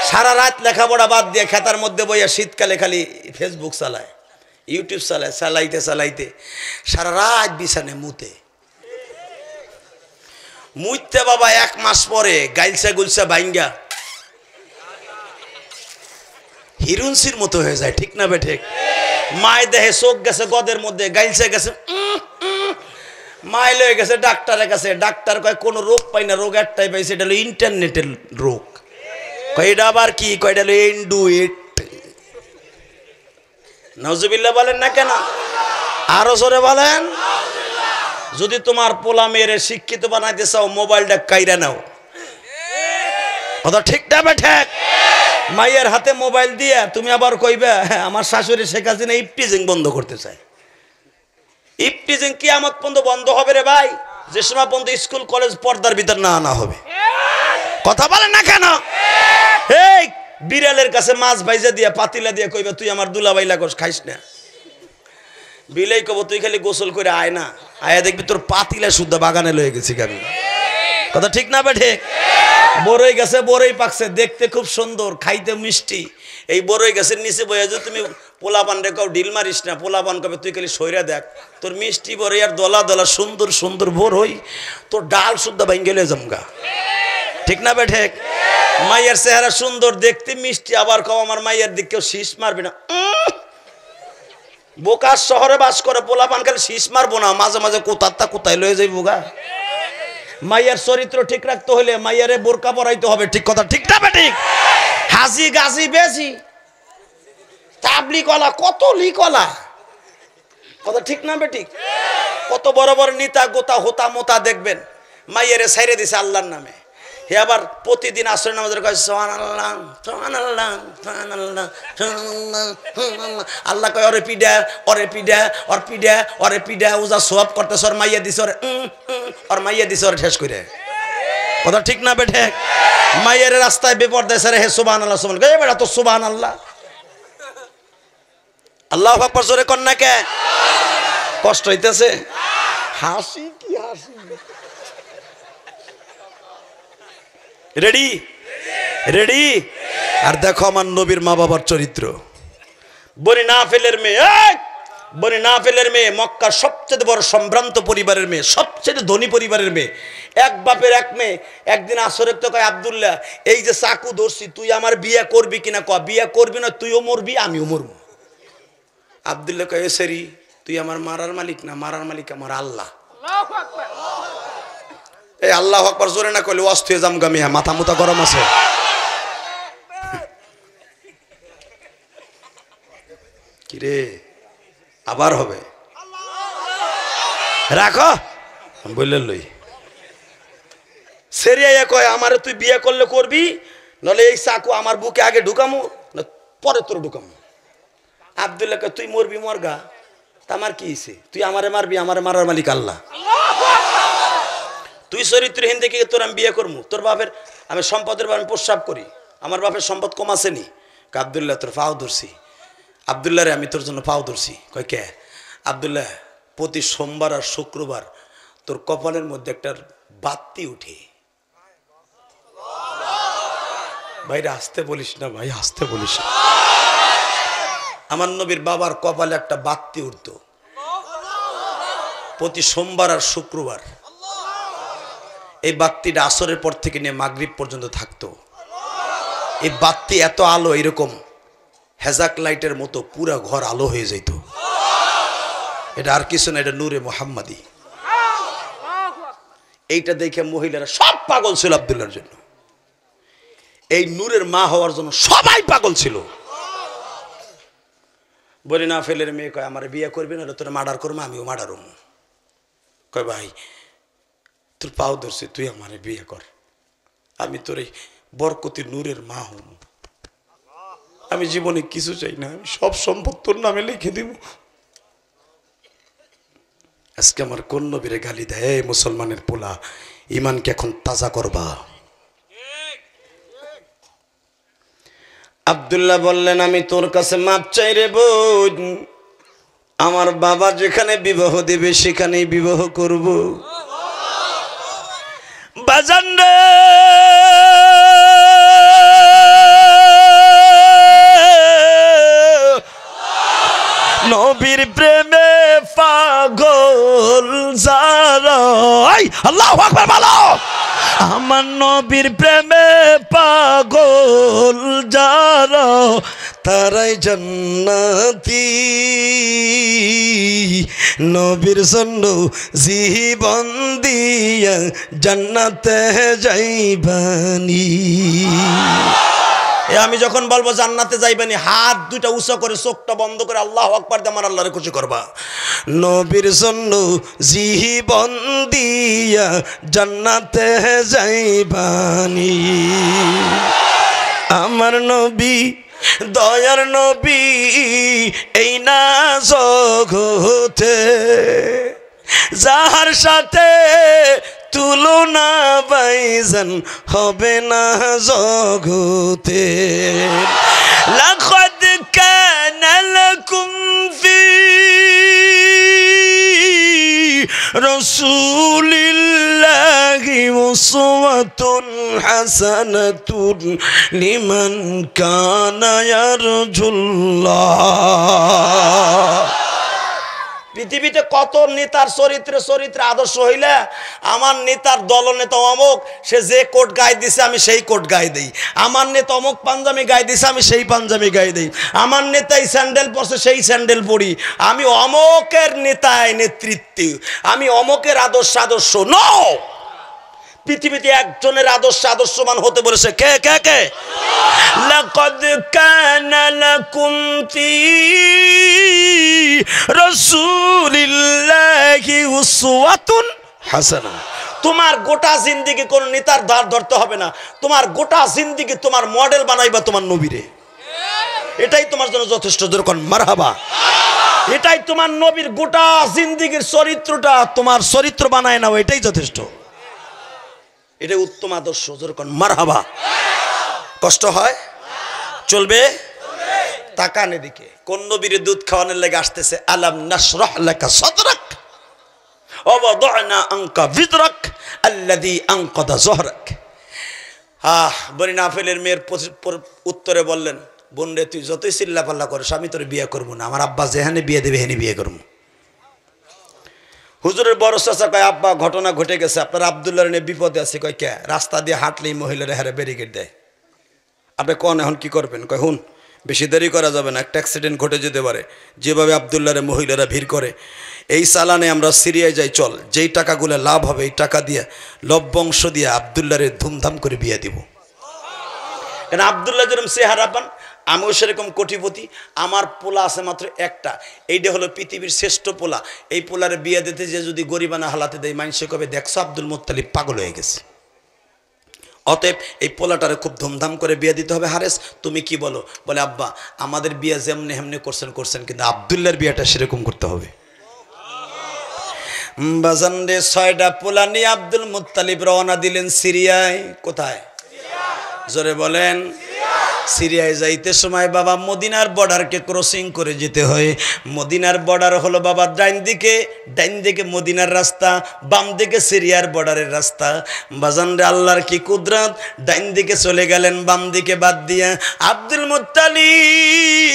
সারা রাত লেখাপড়া বাদ দিয়ে খেতার মধ্যে বইয়া শীতকালে খালি ফেসবুক চালায় ইউটিউব চালায় চালাইতে চালাইতে সারা রাত বিছানে মুইতে বাবা 1 মাস পরে গাইলসা গুলসা বাইঙ্গা হিরুনসির মতো হয়ে যায় ঠিক না বেঠিক মায় দেহে চোখ গেছে গদের মধ্যে গাইলসা গেছে মায় লয়ে গেছে ডাক্তারের কাছে ডাক্তার কয় কোনো রোগ পাই না রোগ একটাই পাইছে এটা হলো ইন্টারনেটের রোগ কয় এটা আবার কি কয় এটা হলো এন্ডুইট নাউজুবিল্লাহ বলেন না কেন আরো জোরে বলেন যদি তোমার পোলা মেয়েরে শিক্ষিত বানাইতে চাও মোবাইলটা কাইরা নাও কথা ঠিক না বেঠিক মায়ের হাতে মোবাইল দিয়া তুমি আবার কইবে আমার শাশুড়ি শেখ হাসিনা ইফটিজিং বন্ধ করতে চায় ইফটিজিং কিয়ামত পর্যন্ত বন্ধ হবে রে ভাই যে সময় পর্যন্ত স্কুল কলেজ পর্দার ভিতর না আনা হবে কথা বলেন না কেন এই বিড়ালের কাছে মাছ ভাইজা দিয়া পাতিলা দিয়া কইবে তুই আমার দুলাভাই লাগস খাইস না বিলাই কব তুই খালি গোসল করে আয় না আয়া দেখবি তোর পাতিলা শুদ্ধ বাগানে লয়ে গেছি আমি কথা ঠিক না বেঠিক বড়ই গাছে বড়ই পাকছে দেখতে খুব সুন্দর খাইতে মিষ্টি এই বড়ই গাছের নিচে বইয়া যে তুমি পোলাপান রে কাউ ঢিল মারিস না পোলাপান কবে তুই খালি সইরা দেখ তোর মিষ্টি বড়ই আর দলা দলা সুন্দর সুন্দর বড়ই তোর ডাল শুদ্ধ ভাঙ্গে লয়ে জমগা ঠিক না বেঠিক মাইয়ার চেহারা সুন্দর দেখতে মিষ্টি আবার কও আমার মাইয়ার দিক কেউ শীষ মারবে না বোকার শহরে বাস করে পোলাপান খালি শীষ মারবো না মাঝে মাঝে কোথার কোথায় লয়ে যাই বোকা মাইয়ার চরিত্র ঠিক রাখতে হলে মাইয়ারে বোরকা পরাইতে হবে ঠিক কথা ঠিক না বেঠিক হাজি গাজি বেজি তাবলি কলা কত লিকলা কথা ঠিক না বেঠিক কত বড় বড় নেতা গোতা হোতা মোতা দেখবেন মাইয়ারে ছাইরে দিছে আল্লাহর নামে হে আবার প্রতিদিন আসরের নামাজের কয় সুবহানাল্লাহ সুবহানাল্লাহ সুবহানাল্লাহ সুবহানাল্লাহ আল্লাহ কয় ওরে পিডা ওরে পিডা ওর পিডা ওরে পিডা উজা সওয়াব করতে সর মাইয়া দিছে ওরে আর মাইয়া দিছে ওরে শেষ করে কথা ঠিক না বেঠিক মাইয়ারে রাস্তায় বেপরদায় সরে হে সুবহানাল্লাহ সুবহানাল্লাহ এই বেটা তো সুবহানাল্লাহ আল্লাহু আকবার জোরে কর না কে কষ্ট হইতেছে হাসি কি হাসি রেডি রেডি আর দেখো আমার নবীর মা বাবার চরিত্র বনি নাফেলের মেয়ে বনি নাফেলের মেয়ে মক্কার সবচেয়ে বড় সম্ভ্রান্ত পরিবারের মেয়ে সবচেয়ে ধনী পরিবারের মেয়ে এক বাপের এক মেয়ে একদিন আসরের তো কয় আব্দুল্লাহ এই যে চাকু ধরছি তুই আমার বিয়ে করবি কিনা ক বিয়ে করবি না তুইও মরবি আমিও মরবো আব্দুল্লাহ কয় সেরি তুই আমার মারার মালিক না মারার মালিক আমার আল্লাহ এই আল্লাহু আকবার জোরে না কইলে ওয়াজ হয়ে যাম গামিয়া মাথা মুতা গরম আছে কি রে আবার হবে রাখো বললে লই সেরিয়া কয় আমারে তুই বিয়ে করলে করবি নলে এই চাকু আমার বুকে আগে ঢুকামু না পরে তোর ঢুকামু আব্দুল্লাহ কয় তুই মরবি মরগা তা আমার কি হইছে তুই আমারে মারবি আমারে মারার মালিক আল্লাহ তুই চরিত্রহীন দেখে তোর আমি বিয়ে করবো তোর বাপের আমি সম্পদের আমি প্রস্রাব করি আমার বাপের সম্পদ কম আসেনি আব্দুল্লাহ তোর পাও ধরছি আব্দুল্লাহ রে আমি তোর জন্য পাও ধরছি কয় কে আব্দুল্লাহ প্রতি সোমবার আর শুক্রবার তোর কপালের মধ্যে একটা বাতি উঠে ভাইরা আসতে বলিস না ভাই আসতে বলিস না আমার নবীর বাবার কপালে একটা বাতি উঠত প্রতি সোমবার আর শুক্রবার এই বাতিটা আসরের পর থেকে নিয়ে মাগরিব পর্যন্ত থাকতো এই বাতি এত আলো এরকম হেজাক লাইটের মতো পুরো ঘর আলো হয়ে যেত এটা আর কিছু না এটা নূরে মুহাম্মাদি এইটা দেখে মহিলারা সব পাগল ছিল আব্দুল্লাহর জন্য এই নূরের মা হওয়ার জন্য সবাই পাগল ছিল বলি না ফেলের মেয়ে কয় আমার বিয়ে করবি না, তোর মার্ডার করবো, আমিও মার্ডার হবো। কয় ভাই তোর পাও ধরছে, তুই আমার বিয়ে কর, আমি তোর এই বরকতি নূরের মা হব, আমি জীবনে কিছু চাই না, আমি সব সম্পদ তোর নামে লিখে দিব। আজকে আমার কোন নবীরে গালি দেয়, এই মুসলমানের পোলা, ইমানকে এখন তাজা করবা। আব্দুল্লাহ বললেন আমি তোর কাছে মাপ চাই রে বোন, আমার বাবা যেখানে বিবাহ দেবে সেখানেই বিবাহ করব। বাজান রে নবীর প্রেমে পাগল যারা, আল্লাহু আকবার বলো, আমার নবীর প্রেমে পাগল যারা তারাই জান্নাতি, নবীর জন্য জীবন দিয়া জান্নাতে যাইবানি। আমি যখন বলবো জান্নাতে যাইবানি, হাত দুইটা উঁচা করে চোখটা বন্ধ করে আল্লাহু আকবার দিয়ে আমার আল্লাহরে খুশি করবা। নবীর জন্য জীবন দিয়া জান্নাতে যাইবানি, আমার নবী দয়ার নবী এই না জগতে, যাহার সাথে তুলনা বাইজান হবে না জগতে। লাকাদ কানা লাকুম ফি রাসূলিল্লাহি উসওয়াতুন হাসানাতুন লিমান কানা ইয়ারজুল্লাহ। পৃথিবীতে কত নেতার চরিত্রে আদর্শ হইলে আমার নেতার দলনেতা অমুক, সে যে কোট গায়ে দিছে আমি সেই কোট গায়ে দেই, আমার নেতা অমুক পাঞ্জাবি গায়ে দিছে আমি সেই পাঞ্জাবি গায়ে দেই, আমার নেতাই স্যান্ডেল পরছে সেই স্যান্ডেল পরি, আমি অমুকের নেতায় নেতৃত্বে, আমি অমুকের আদর্শ নো। পৃথিবীতে একজনের আদর্শবান হতে বলেছে, কে কে কে? লাকাদ কানা লাকুম ফি রাসূলিল্লাহি উসওয়াতুন হাসানা। তোমার গোটা জিন্দেগি কোন নেতার ধার ধরতে হবে না, তোমার গোটা জিন্দেগি তোমার মডেল বানাইবা তোমার নবীরে, এটাই তোমার জন্য যথেষ্ট। যেরকম মারহাবা, এটাই তোমার নবীর গোটা জিন্দেগির চরিত্রটা তোমার চরিত্র বানায় নাও, এটাই যথেষ্ট, এটাই উত্তম আদর্শ। যেরকম মারহাবা। কষ্ট হয়? চলবে? তাকান এদিকে, কোন নবীর দুধ খাওয়ানোর লেগে আসতেছে, আলাম নাশরাহ লাকা সাদরাক ওয়া ওয়াদানা আনকা বিদরাক আল্লাযী আনকাদা যহরাক। বনি নাফেলের মেয়ের উত্তরে বললেন, বোন রে তুই যতই চিল্লাপাল্লা করিস আমি তোর বিয়ে করবো না, আমার আব্বা যেখানে বিয়ে দেবে হেনে বিয়ে করবো। হুজুরের বড় চাচা কয়, আব্বা ঘটনা ঘটে গেছে, আপনার আব্দুল্লাহর নিয়ে বিপদে আছে। কয় কে? রাস্তা দিয়ে হাঁটলেই মহিলারা হারে ব্যারিকেড দেয়, আপনি কোন এখন কি করবেন? কয় হুন বেশি দেরি করা যাবে না, একটা অ্যাক্সিডেন্ট ঘটে যেতে পারে, যেভাবে আব্দুল্লাহরে মহিলারা ভিড় করে। এই চালানে আমরা সিরিয়ায় যাই, চল, যেই টাকাগুলো লাভ হবে এই টাকা দিয়ে লভ্যাংশ দিয়ে আব্দুল্লাহরে ধুমধাম করে বিয়ে দিব। কেন আব্দুল্লাহ যেরকম চেহারা পান, আমিও সেরকম কোটিপতি, আমার পোলা আছে মাত্র একটা, এইটা হলো পৃথিবীর শ্রেষ্ঠ পোলা। এই পোলারে বিয়ে দিতে যে যদি গরিবানা হালাতে দেয়, মানুষে কবে দেখছো আব্দুল মুত্তালিব পাগল হয়ে গেছে। অতএব এই পোলাটারে খুব ধুমধাম করে বিয়ে দিতে হবে। হারেস তুমি কি বলো? বলে আব্বা আমাদের বিয়ে যেমনি হেমনি করছেন, কিন্তু আব্দুল্লাহর বিয়েটা সেরকম করতে হবে। বাজান রে 6টা পোলা নিয়ে আব্দুল মুত্তালিব রওনা দিলেন সিরিয়ায়। কোথায়? জোরে বলেন। সিরিয়ায় যাইতে সময় বাবা মদিনার বর্ডারকে ক্রসিং করে যেতে হয়। মদিনার বর্ডার হলো বাবা ডাইন দিকে মদিনার রাস্তা, বাম দিকে সিরিয়ার বর্ডারের রাস্তা। বাজান রে আল্লাহর কি কুদরত, ডাইন দিকে চলে গেলেন, বাম দিকে বাদ দিয়া আব্দুল মুত্তালিব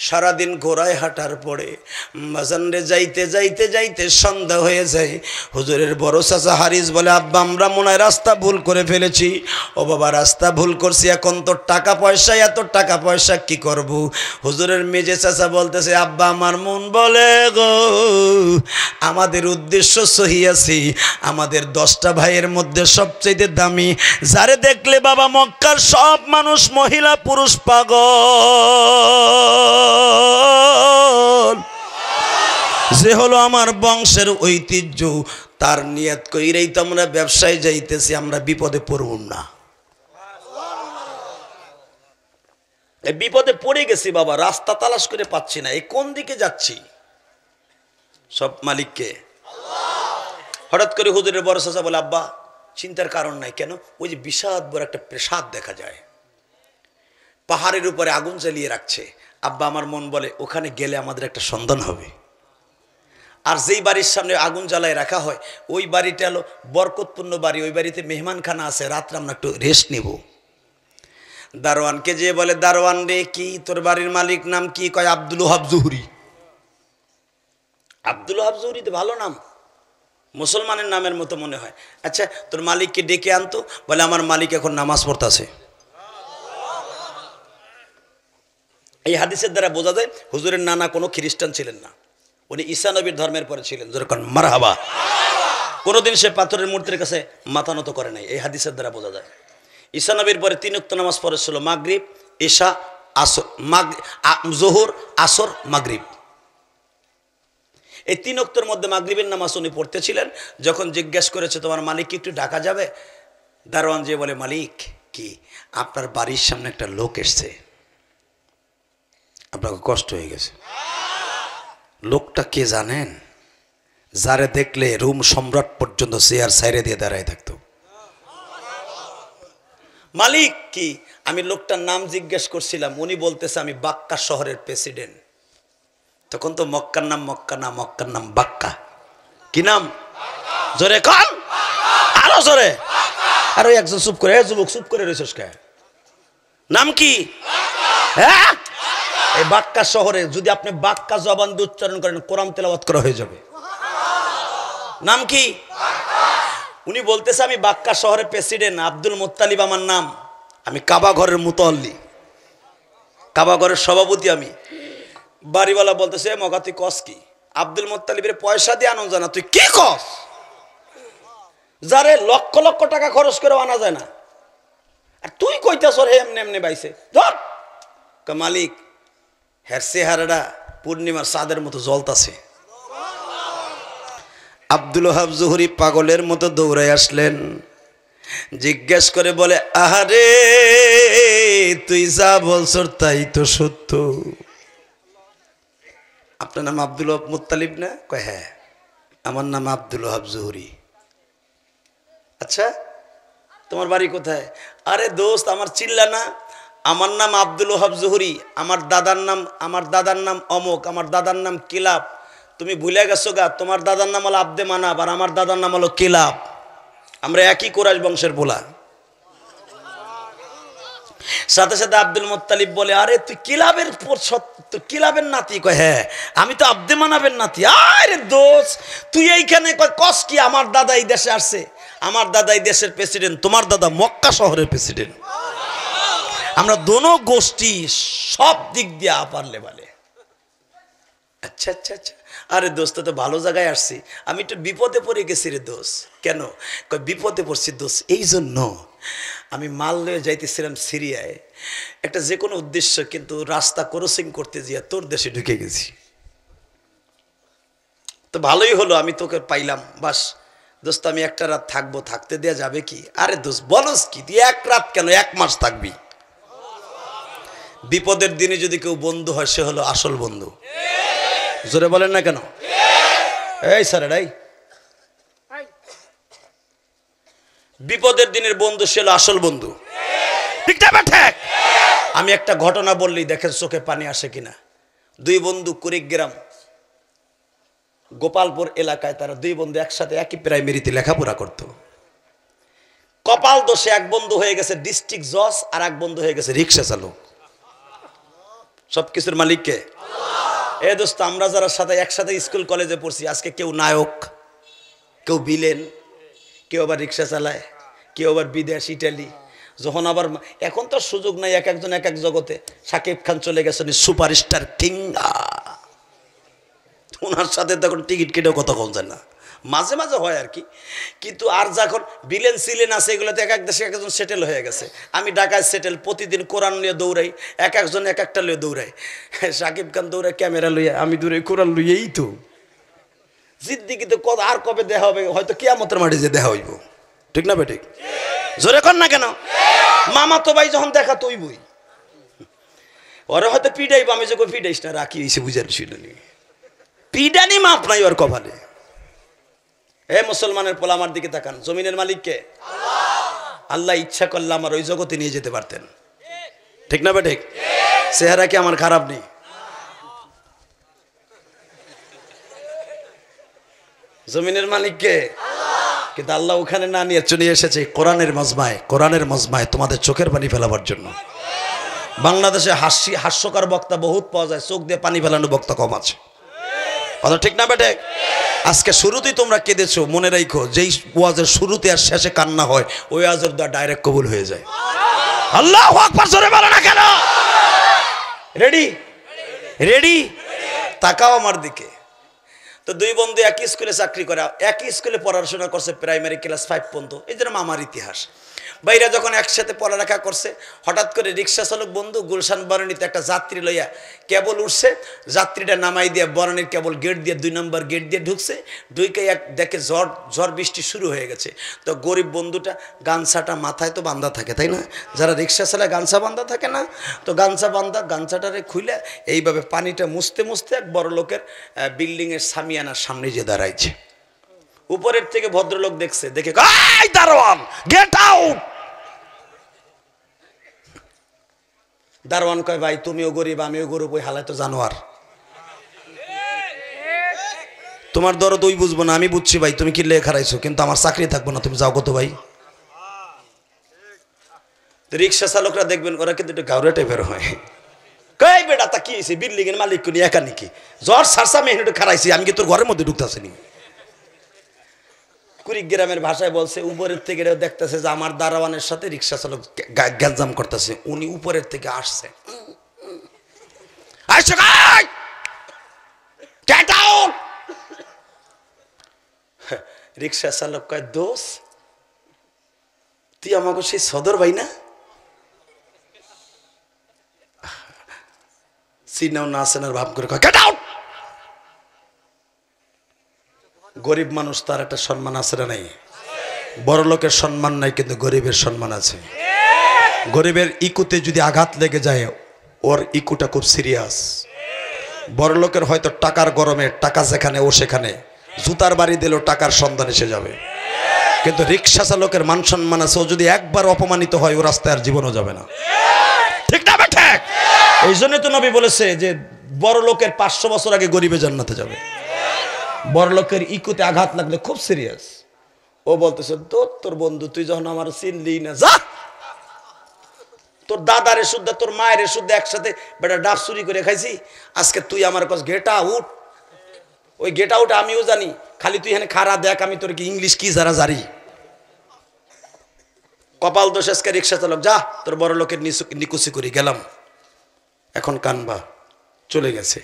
সারাদিন ঘোড়ায় হাঁটার পরে বাজান রে যাইতে সন্ধ্যা হয়ে যায়। হুজুরের বড় চাচা হারিস বলে, আব্বা আমরা মনে হয় রাস্তা ভুল করে ফেলেছি। ও বাবা রাস্তা ভুল করছি, এখন তোর টাকা পয়সা, এত টাকা পয়সা কি করব? হুজুরের মেজে চাচা বলতেছে, আব্বা আমার মন বলে গো আমাদের উদ্দেশ্য সহি আছে, আমাদের 10টা ভাইয়ের মধ্যে সবচেয়ে দামি যারে দেখলে বাবা মক্কার সব মানুষ মহিলা পুরুষ পাগল। বল যে হলো আমার বংশের ঐতিহ্য, তার নিয়ত কইরেই তো আমরা ব্যবসায় যাইতেছি, আমরা বিপদে পড়ব না। এই বিপদে পড়ে গেছি বাবা, রাস্তা তালাশ করে পাচ্ছি না, এই কোন দিকে যাচ্ছি, সব মালিককে। হঠাৎ করে হুজুরের বড় চাচা বলে, আব্বা চিন্তার কারণ নাই। কেন? ওই যে বিশাল বড় একটা প্রাসাদ দেখা যায়, পাহাড়ের উপরে আগুন জ্বালিয়ে রাখছে। আব্বা আমার মন বলে ওখানে গেলে আমাদের একটা সন্ধান হবে। আর যেই বাড়ির সামনে আগুন জ্বালায় রাখা হয় ওই বাড়িটা হলো বরকতপূর্ণ বাড়ি, ওই বাড়িতে মেহমানখানা আছে, রাত্রে আমরা একটু রেস্ট নিব। দারোয়ানকে যে বলে, দারোয়ান রে কি তোর বাড়ির মালিক নাম কি? কয় আব্দুল ওহাব জুহরি। আব্দুল ওহাব জুহরি তো ভালো নাম, মুসলমানের নামের মতো মনে হয়। আচ্ছা তোর মালিককে ডেকে আনতো। বলে আমার মালিক এখন নামাজ পড়তেছে। এই হাদিসের দ্বারা বোঝা যায় হুজুরের নানা কোনো খ্রিস্টান ছিলেন না, উনি ঈসা নবীর ধর্মের পরে ছিলেন। যেরকম মারহাবা, কোনোদিন সে পাথরের মূর্তির কাছে মাথা নত করে নাই, এই হাদিসের দ্বারা বোঝা যায়। ঈসা নবীর পরে 3 ওয়াক্ত নামাজ পড়েছিল, মাগরিব, ঈশা, আসর, জোহর, আসর, মাগরিব। এই 3 ওয়াক্তের মধ্যে মাগরিবের নামাজ উনি পড়তেছিলেন। যখন জিজ্ঞেস করেছে তোমার মালিক কি একটু ডাকা যাবে, দারোয়ান যে বলে, মালিক কি আপনার বাড়ির সামনে একটা লোক এসছে, আপনাকে কষ্ট হয়ে গেছে। লোকটা কে জানেন? যারে দেখলে রুম সম্রাট পর্যন্ত চেয়ার সাইরে দিয়ে দাঁড়ায় থাকতো। মালিক কি? আমি লোকটার নাম জিজ্ঞেস করছিলাম, উনি বলতেছে আমি বাক্কা শহরের প্রেসিডেন্ট। তখন তো মক্কার নাম মক্কা না, মক্কার নাম বাক্কা। কি নাম? জোরে কন, আরো জোরে। আর ওই একজন চুপ করে, যুবক চুপ করে রয়েছিস কে? নাম কি? হ্যাঁ, এই বাক্কা শহরে যদি আপনি বাক্কা জবান দিয়ে উচ্চারণ করেন কোরআন তেলাওয়াত করা হয়ে যাবে। নাম কি? উনি বলতেছে আমি বাক্কা শহরের প্রেসিডেন্ট, আব্দুল মুত্তালিব আমার নাম, আমি কাবা ঘরের মুতাল্লি, কাবা ঘরের সভাপতি আমি। বাড়িওয়ালা বলতেছে মগা তুই কস কি? আব্দুল মুত্তালিবের পয়সা দিয়ে আনন্দ জানা, তুই কি কস? যারে লক্ষ লক্ষ টাকা খরচ করে আনা যায় না, আর তুই কইতাছ হে এমনি এমনি বাইছে। ধর মালিক, হের চেহারাটা পূর্ণিমার চাঁদের মতো জ্বলতাছে। আব্দুল ওহাব জুহরি পাগলের মতো দৌড়াই আসলেন, জিজ্ঞেস করে বলে, আহারে তুই যা বলছ তাই তো সত্য। আপনার নাম আব্দুল মুত্তালিব না? কয় হ্যাঁ, আমার নাম আব্দুল ওহাব জুহরি। আচ্ছা তোমার বাড়ি কোথায়? আরে দোস্ত আমার চিল্লা না, আমার নাম আব্দুল ওহাব জুহরি, আমার দাদার নাম অমুক, আমার দাদার নাম কিলাব। তুমি ভুলে গেছো গা, তোমার দাদার নাম হলো আব্দে মানাব আর আমার দাদার নাম হলো কিলাব, আমরা একই কোরাইশ বংশের পোলা। সাথে সাথে আব্দুল মুত্তালিব বলে, আরে তুই কিলাবের নাতি? কয় হ্যাঁ, আমি তো আব্দে মানাবের নাতি। আরে দোস্ত তুই এইখানে কস কি? আমার দাদা এই দেশে আসছে, আমার দাদা এই দেশের প্রেসিডেন্ট, তোমার দাদা মক্কা শহরের প্রেসিডেন্ট। আমরা দোনো গোষ্ঠী সব দিক দিয়ে আপার লেভেলে। আচ্ছা আচ্ছা আচ্ছা, আরে দোস্ত তো ভালো জায়গায় আসছি, আমি একটু বিপদে পড়ে গেছি রে দোস্ত। কেন? কয় বিপদে পড়ছি দোস্ত এই জন্য, আমি মাল নিয়ে যাইতেছিলাম সিরিয়ায়, একটা যে কোনো উদ্দেশ্য, কিন্তু রাস্তা ক্রসিং করতে গিয়ে তোর দেশে ঢুকে গেছি। তো ভালোই হলো আমি তোকে পাইলাম, বাস দোস্ত আমি একটা রাত থাকবো, থাকতে দেয়া যাবে কি? আরে দোস্ত বলস কি, তুই এক রাত কেন 1 মাস থাকবি। বিপদের দিনে যদি কেউ বন্ধু হয় সে হলো আসল বন্ধু। জোরে বলেন না কেন? এই স্যার এটাই বিপদের দিনের বন্ধু, সে হলো আসল বন্ধু। ঠিক না ঠিক? আমি একটা ঘটনা বললেই দেখেন চোখে পানি আসে কিনা। 2 বন্ধু কুড়িগ্রাম গোপালপুর এলাকায়, তারা 2 বন্ধু একসাথে একই প্রাইমারিতে লেখাপড়া করত। কপাল দোষে এক বন্ধু হয়ে গেছে ডিস্ট্রিক্ট জজ, আর এক বন্ধু হয়ে গেছে রিক্সা চালক। সবকিছুর মালিককে এ দোস্ত, আমরা যারা সাথে একসাথে স্কুল কলেজে পড়ছি, আজকে কেউ নায়ক, কেউ ভিলেন, কেউ আবার রিক্সা চালায়, কেউ আবার বিদেশ, ইটালি। যখন আবার এখন তো সুযোগ নাই, এক একজন এক এক জগতে। শাকিব খান চলে গেছেন সুপারস্টার কিং, ওনার সাথে তখন টিকিট কেটেও কথা কম যায় না। মাঝে মাঝে হয় আর কি, কিন্তু আর যখন বিলেন সিলেন আছে এগুলোতে এক এক দেশে এক একজন সেটেল হয়ে গেছে। আমি ঢাকায় সেটেল, প্রতিদিন কোরআন নিয়ে দৌড়াই, এক একজন এক একটা লইয়ে দৌড়াই। সাকিব খান দৌড়ায় ক্যামেরা লইয়া, আমি দৌড়াই কোরআন লইয়েই তো। জিদ্দিগিতে কত আর কবে দেখা হবে, হয়তো কিয়ামতের মাঠে যে দেখা হইব, ঠিক না বেঠিক? জোরে কর না কেন? মামা তো ভাই যখন দেখা তুই বই ওরা হয়তো পিডাইব, আমি যখন পিডাইস না রাখি এসে বুঝার ছিল নি, পিডানি মাপ নাই ওর কপালে। হে মুসলমানের পোলা আমার দিকে তাকান, জমিনের মালিককে আল্লাহ ইচ্ছা করলে আমার ওই জগতে নিয়ে যেতে পারতেন, ঠিক না বেঠিক? চেহারা কি আমার খারাপ নেই? জমিনের মালিককে, কিন্তু আল্লাহ ওখানে না নিয়ে চলে এসেছে কোরআনের মজমায়, কোরআনের মজমায় তোমাদের চোখের পানি ফেলাবার জন্য। বাংলাদেশে হাস্যকর বক্তা বহুত পাওয়া যায়, চোখ দিয়ে পানি ফেলানো বক্তা কম আছে, কথা ঠিক না বেটে? আজকে শুরুতেই তোমরা কেঁদেছো, মনে রাখো যেই ওয়াজের শুরুতে আর শেষে কান্না হয় ওই ওয়াজের দ্বারা ডাইরেক্ট কবুল হয়ে যায়। আল্লাহু আকবার জোরে বলো না কেন? Ready ready? তাকাও আমার দিকে। তো দুই বন্ধু একই স্কুলে চাকরি করে, একই স্কুলে পড়াশোনা করছে প্রাইমারি ক্লাস 5 পর্যন্ত। এই জন্য আমার ইতিহাস। বাইরা যখন একসাথে পড়ালেখা করছে, হঠাৎ করে রিক্সা চালক বন্ধু গুলশান বনানীতে একটা যাত্রী লইয়া কেবল উঠছে, যাত্রীটা নামাই দিয়ে বনানীর কেবল গেট দিয়ে 2 নম্বর গেট দিয়ে ঢুকছে, ঢুকে এক দেখে ঝড় বৃষ্টি শুরু হয়ে গেছে। তো গরিব বন্ধুটা গামছাটা মাথায় তো বান্ধা থাকে, তাই না? যারা রিক্সা চালায় গামছা বান্ধা থাকে না, তো গামছা বান্ধা, গামছাটারে খুলে এইভাবে পানিটা মুছতে মুছতে এক বড় লোকের বিল্ডিংয়ের সামিয়ানার সামনে যে দাঁড়াইছে। উপরের থেকে ভদ্রলোক দেখছে, দেখে এই দারোয়ান গেট আউট। দারোয়ান কয় ভাই তুমিও গরিব আমিও গরিব, ওই হালায় তো জানোয়ার, তোমার দরদ ওই বুঝবো না, আমি বুঝছি ভাই তুমি কি লেখা রাইছো, কিন্তু আমার চাকরি থাকবো না, তুমি যাও কত ভাই। রিক্সা চালকরা দেখবেন ওরা কিন্তু একটু গাউরে টাইপের হয়। কই বেটা তা কি হয়েছে, বিল্ডিং এর মালিক কোনি একা নাকি? জ্বর সারসা মেহনে একটু খারাইছি, আমি কি তোর ঘরের মধ্যে ঢুকতেছিনি? কুড়িগ্রামের ভাষায় বলছে, উপরের থেকে দেখতেছে যে আমার দারোয়ানের সাথে রিক্সা চালক গ্যাঞ্জাম করতেছে, উনি উপরের থেকে আসছে, রিক্সা চালক কয় দোষ তুই আমাকে সেই সদর ভাই না, চিনাও না চেনার ভাব করে কয় গেট আউট। গরিব মানুষ, তার একটা সম্মান আছে না নাই? বড় লোকের সম্মান নাই, কিন্তু গরিবের সম্মান আছে। গরিবের ইকুতে যদি আঘাত লেগে যায় ওর ইকুটা খুব সিরিয়াস। বড় লোকের হয়তো টাকার গরমে টাকা যেখানে ও সেখানে, জুতার বাড়ি দিলেও টাকার সন্ধান এসে যাবে, কিন্তু রিক্সা চালকের মান সম্মান আছে, ও যদি একবার অপমানিত হয় ও রাস্তায় আর জীবনও যাবে না, ঠিক না ঠিক? এই জন্য তো নবী বলেছে যে বড় লোকের 500 বছর আগে গরিবে জান্নাতে যাবে। বড় লোকের ইকুতে আঘাত লাগলে খুব সিরিয়াস। ও বলতেছে তোর বন্ধু তুই যখন আমার চিনলি না, যা তোর দাদারে শুদ্ধ তোর মায়ের শুদ্ধ একসাথে বেটা ডাব চুরি করে খাইছি, আজকে তুই আমার কাছে গেট আউট। ওই গেট আউট আমিও জানি, খালি তুই এখানে খারা দেখ আমি তোর কি ইংলিশ কি যারা জারি। কপাল দোষ আজকে রিক্সা চালক, যা তোর বড় লোকের নিকুচি করি গেলাম, এখন কানবা। চলে গেছে,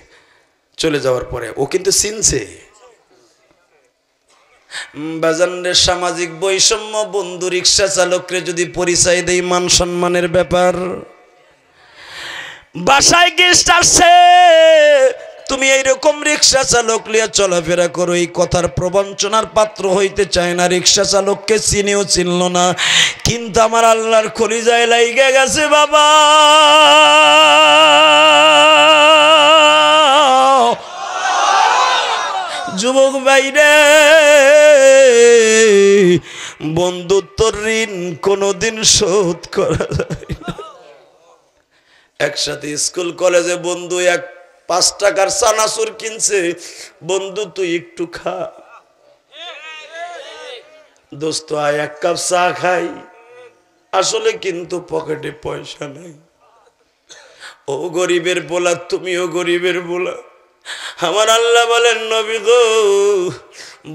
চলে যাওয়ার পরে ও কিন্তু চিনছে। বাজানের সামাজিক বৈষম্য, বন্ধু রিক্সা চালকরে যদি পরিচয় দেই মান সম্মানের ব্যাপার। বাসায় গেস্ট আসছে, তুমি এইরকম রিক্সা চালক লিয়া চলাফেরা করো, এই কথার প্রবঞ্চনার পাত্র হইতে চায় না। রিক্সা চালককে চিনেও চিনল না, কিন্তু আমার আল্লাহর কলিজায় লাইগা গেছে বাবা। যুবক ভাইরে, বন্ধুত্বর ঋণ কোনোদিন শোধ করা যায় না। একসাথে স্কুল কলেজে বন্ধু 5 টাকার চানাচুর কিনছে, বন্ধু তুই একটু খা, দোস্ত আয় 1 কাপ চা খাই, আসলে কিন্তু পকেটে পয়সা নাই। ও গরিবের বলা, তুমিও গরিবের বলা। আমার আল্লাহ বলেন নবী গো,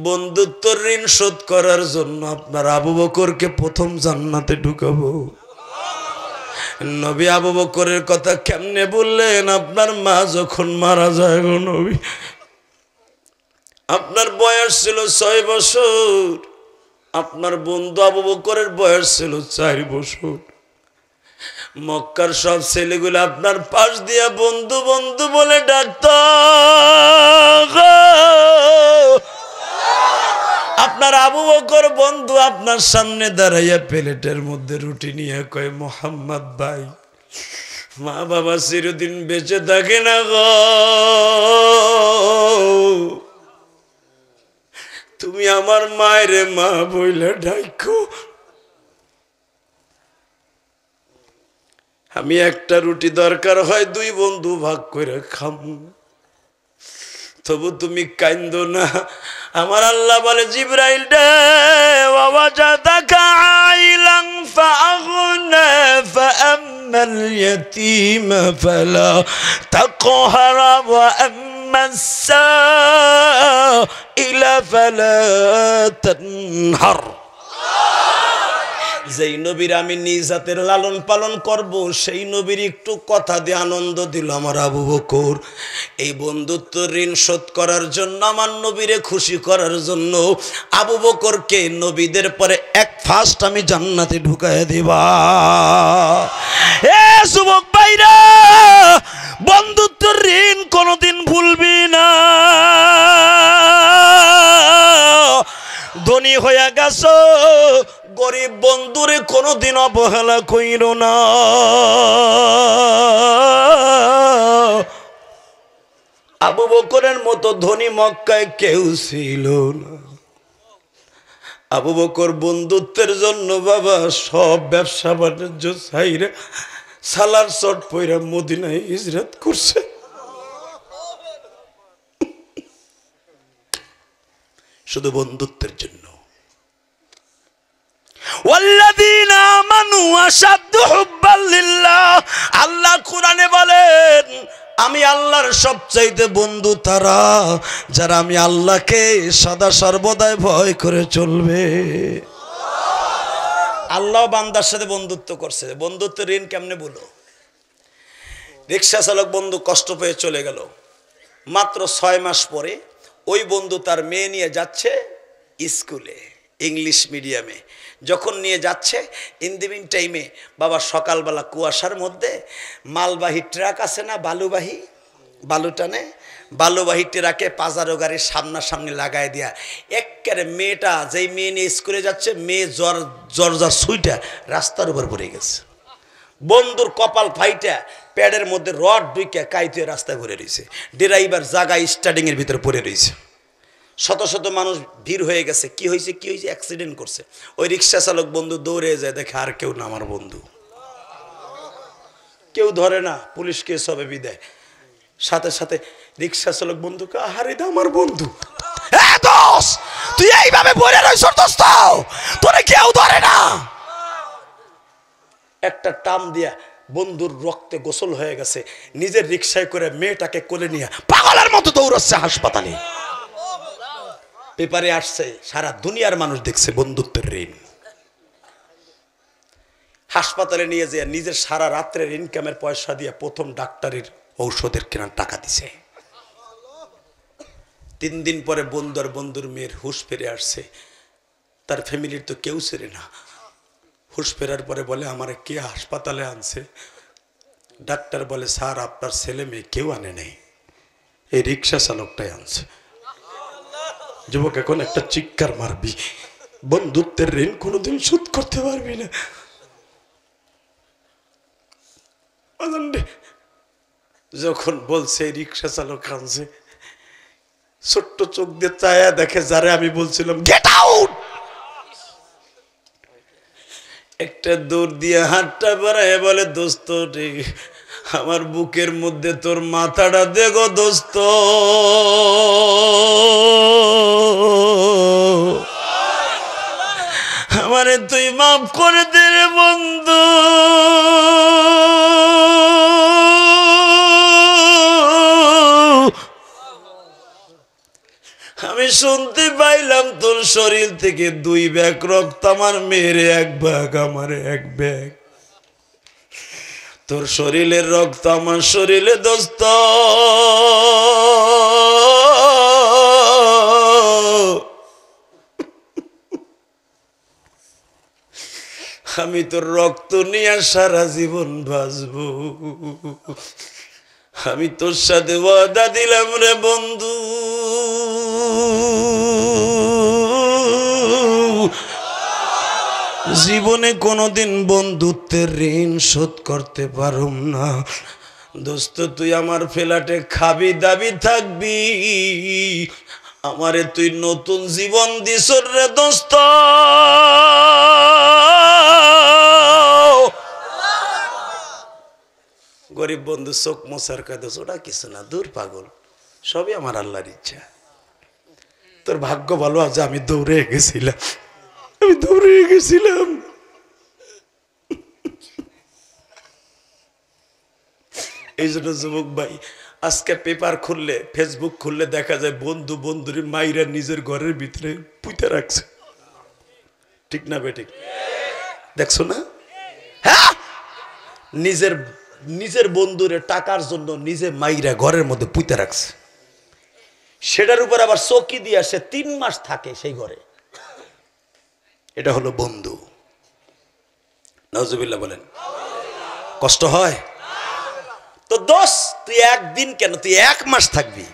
বন্ধুত্বর ঋণ শোধ করার জন্য আপনার আবু বকরকে প্রথম জান্নাতে ঢুকাবো। নবী আবু বকরের কথা কেমনে বললেন? আপনার মা যখন মারা যায় গো নবী, আপনার বয়স ছিল 6 বছর, আপনার বন্ধু আবু বকরের বয়স ছিল 4 বছর। মক্কার সব ছেলেগুলো আপনার পাশ দিয়া বন্ধু বন্ধু বলে ডাকত। আপনার আবু বকর বন্ধু আপনার সামনে দাঁড়াইয়া প্লেটের মধ্যে রুটি নিয়ে কয়, মোহাম্মদ ভাই, মা বাবা চিরদিন বেঁচে থাকে না গো, তুমি আমার মায়ের মা বইলে ডাইকো। আমি একটা রুটি দরকার হয় 2 বন্ধু ভাগ করে খাবো, তবু তুমি কাইন্দো না। আমার আল্লাহ বলে, জিবরাইল রে, ওয়াজাদাকা আইলান ফাআগনা ফাআম্মাল ইয়াতীমা ফালা তাকহার ওয়া আম্মাস সাইলা ফালা তানহার। যেই নবীর আমি নিজ হাতের লালন পালন করব, সেই নবীর একটু কথা দিয়ে আনন্দ দিল আমার আবু বকর। এই বন্ধুত্ব ঋণ শোধ করার জন্য, আমার নবীরে খুশি করার জন্য আবু বকরকে নবীদের পরে এক ফার্স্ট আমি জান্নাতে ঢুকায় দিবা। এ যুবক ভাইরা, বন্ধুত্ব ঋণ কোনোদিন ভুলবি না। ধনী হয়ে গেছো, গরিব বন্ধুরে কোনোদিন অবহেলা কইরো না। আবু বকরের মতো ধনী মক্কায় কেউ ছিল না। আবু বকর বন্ধুত্বের জন্য বাবা সব ব্যবসা বাণিজ্য ছাইরে সালার শট পইরা মদিনায় হিজরত করছে, শুধু বন্ধুত্বের জন্য। ওয়াল্লাযীনা আমানু আশাদ্দু হুব্বাল লিল্লাহ, আল্লাহ কোরআনে বলেন, আমি আল্লাহর সবচাইতে বন্ধু তারা যারা আমি আল্লাহকে সদা সর্বদাই ভয় করে চলবে। আল্লাহ বান্দার সাথে বন্ধুত্ব করছে। বন্ধুত্বের ঋণ কেমনে বলো? রিক্সা চালক বন্ধু কষ্ট পেয়ে চলে গেল, মাত্র 6 মাস পরে ওই বন্ধু তার মেয়ে নিয়ে যাচ্ছে স্কুলে, ইংলিশ মিডিয়ামে। যখন নিয়ে যাচ্ছে, ইন দি মিন টাইমে বাবা সকালবেলা কুয়াশার মধ্যে মালবাহী ট্রাক আছে না, বালু টানে, বালুবাহী ট্রাকে পাজারো গাড়ির সামনাসামনি লাগাই দিয়া একেবারে মেয়েটা, যেই মেয়ে নিয়ে স্কুলে যাচ্ছে, মেয়ে জ্বর সুইটা রাস্তার উপর পড়ে গেছে। বন্ধুর কপাল ফাইটা প্যাডের মধ্যে রড ঢুকে কাইতে রাস্তায় পড়ে রয়েছে। ড্রাইভার জায়গায় স্টার্টিংয়ের ভিতরে পড়ে রয়েছে। শত শত মানুষ ভিড় হয়ে গেছে। কি হয়েছে অ্যাক্সিডেন্ট করছে। ওই রিক্সা চালক বন্ধু দৌড়ে যায়, দেখে আর কেউ না, আমার বন্ধু। কেউ ধরে না, পুলিশ কেস হবে বিদায়। সাথে সাথে রিক্সা চালক বন্ধুকে, আহারে আমার বন্ধু, তুই এইভাবে বলে রইছ, তোরে কেউ ধরে না। একটা টান দিয়া বন্ধুর রক্তে গোসল হয়ে গেছে, নিজের রিক্সায় করে মেয়েটাকে কোলে নিয়ে পাগলের মতো দৌড়াচ্ছে হাসপাতালে। পেপারে আসছে, সারা দুনিয়ার মানুষ দেখছে বন্ধুত্বের ঋণ। হাসপাতালে নিয়ে যেয়ে নিজের সারা রাত্রের ইনকামের পয়সা দিয়ে প্রথম ডাক্তারের ঔষধের কেনার টাকা দিছে। 3 দিন পরে বন্ধুর মেয়ের হুঁশ ফিরে আসছে। তার ফ্যামিলির তো কেউ ছেড়ে না। হুঁশ ফেরার পরে বলে, আমারে কে হাসপাতালে আনছে? ডাক্তার বলে, স্যার আপনার ছেলে মেয়ে কেউ আনে নেই, এই রিক্সা চালকটাই আনছে। যুবক, এখন একটা চিৎকার মারবি, বন্ধুত্বের ঋণ কোনোদিন শোধ করতে পারবি না। যখন বলছে রিক্সা চালক আনছে, ছোট্ট চোখ দিয়ে চায়া দেখে যারে আমি বলছিলাম গেট আউট, একটা দৌড় দিয়ে হাতটা বাড়ায় বলে, দোস্ত রে, আমার বুকের মধ্যে তোর মাথাটা দেখো দোস্ত, আমারে তুই মাফ করে দে রে বন্ধু। আমি শুনতে পাইলাম তোর শরীর থেকে 2 ব্যাগ রক্ত, আমার মেয়ের 1 ভাগ, আমার 1 ব্যাগ। তোর শরীরের রক্ত আমার শরীরে দোস্ত, আমি তোর রক্ত নিয়ে সারা জীবন বাঁচবো। আমি তোর সাথে ওয়াদা দিলাম রে বন্ধু, জীবনে কোনোদিন বন্ধুত্বের ঋণ শোধ করতে পারুম না। দোস্ত তুই আমার ফ্ল্যাটে খাবি দাবি থাকবি, আমারে তুই নতুন জীবন দিছর রে দোস্ত। গরিব বন্ধু চোখ মোছার কাঁদোস, ওটা কিছু না, দূর পাগল, সবই আমার আল্লাহর ইচ্ছা। তোর ভাগ্য ভালো আছে আমি দৌড়ে গেছিলাম, আমি দৌড়ে গেছিলাম। এই জন্য যুবক ভাই, আজকে পেপার খুললে, ফেসবুক খুললে দেখা যায় বন্ধু বন্ধুর মাইরা নিজের ঘরের ভিতরে পুঁতে রাখছে। ঠিক না বেঠিক? দেখছো না? হ্যাঁ, নিজের নিজের বন্ধুরে টাকার জন্য নিজে মাইরা ঘরের মধ্যে পুঁতে রাখছে। সেটার উপর আবার চৌকি দিয়ে সে 3 মাস থাকে সেই ঘরে। এটা হলো বন্ধু। নাউজুবিল্লাহ বলেন। কষ্ট হয় তো দোষ, তুই একদিন কেন, তুই 1 মাস থাকবি।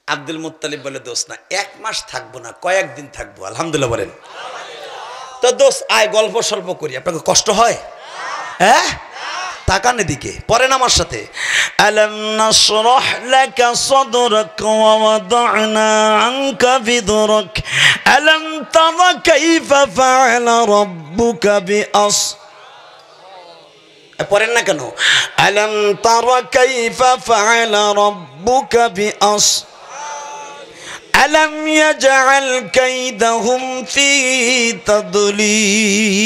আব্দুল মুত্তালিব বলে দোষ না, 1 মাস থাকবো না, কয়েকদিন থাকবো। আলহামদুলিল্লাহ বলেন। তো দোষ আয় গল্প স্বল্প করি, আপনাকে কষ্ট হয়? হ্যাঁ, তাকান এদিকে, পড়েন আমার সাথে। আলাম নাশরাহ লাকা সাদরাক ওয়া ওয়াদা'না আনকা বিদরাক আলাম তারা কাইফা ফাআলা রাব্বুকা বিআস, পড়েন না কেন? আলাম তারা কাইফা ফাআলা রাব্বুকা বিআস আলাম ইয়াজআল কাইদাহুম ফি তাদলিল।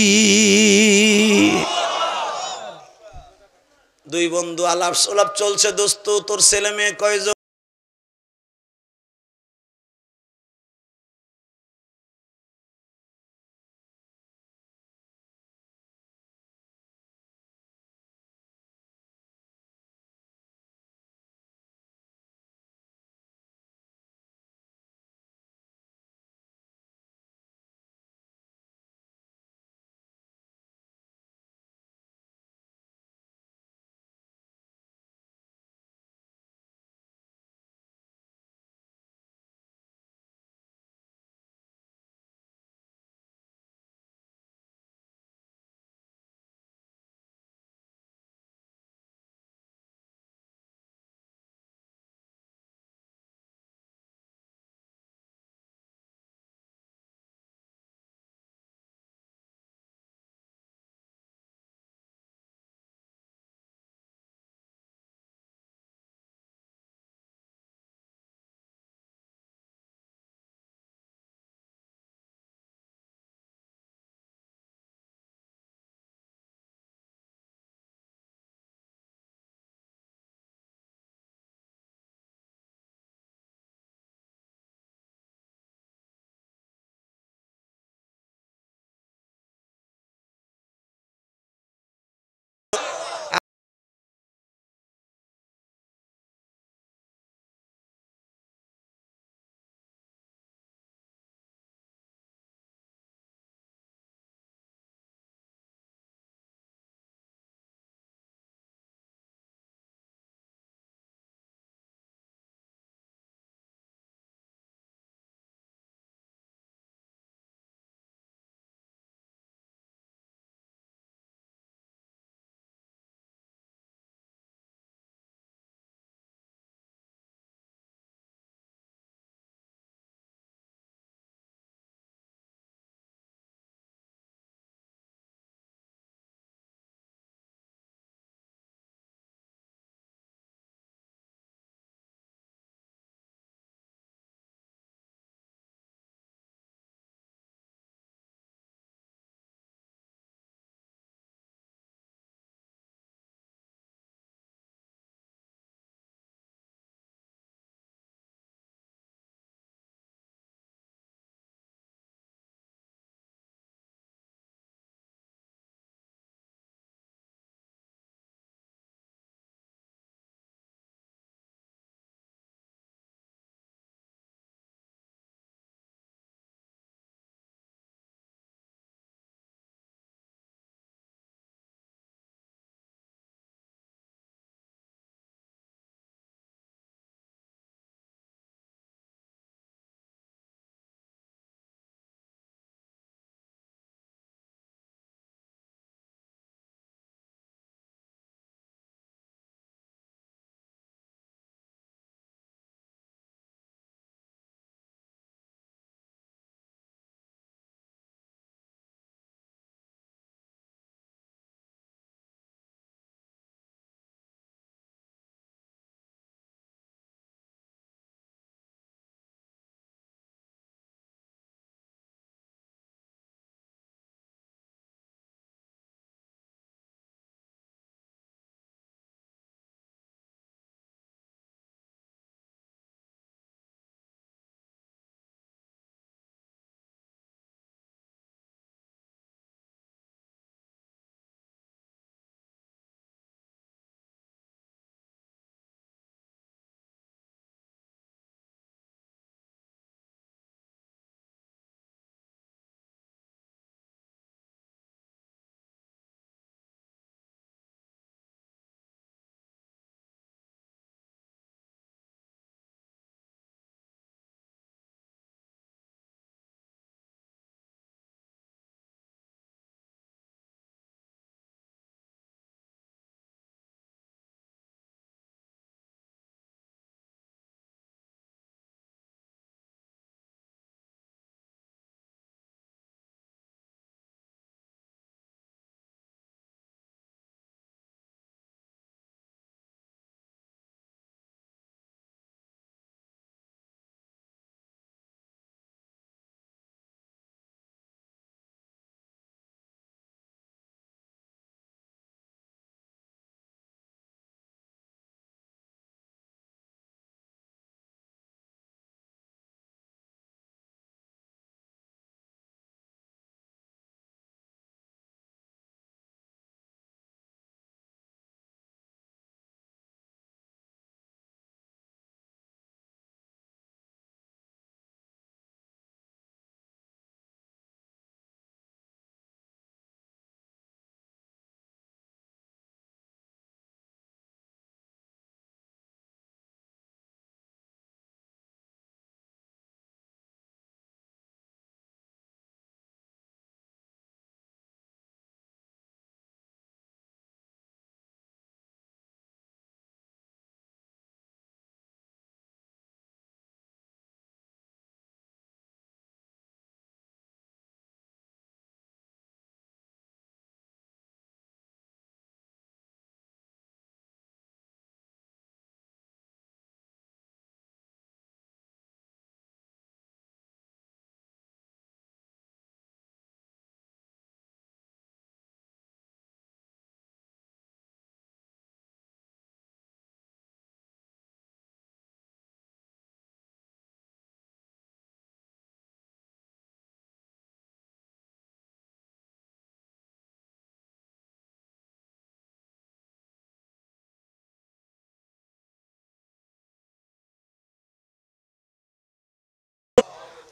দুই বন্ধু আলাপ সলাপ চলছে, দোস্ত তোর ছেলে মেয়ে কয়জন?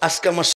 আজকে আমার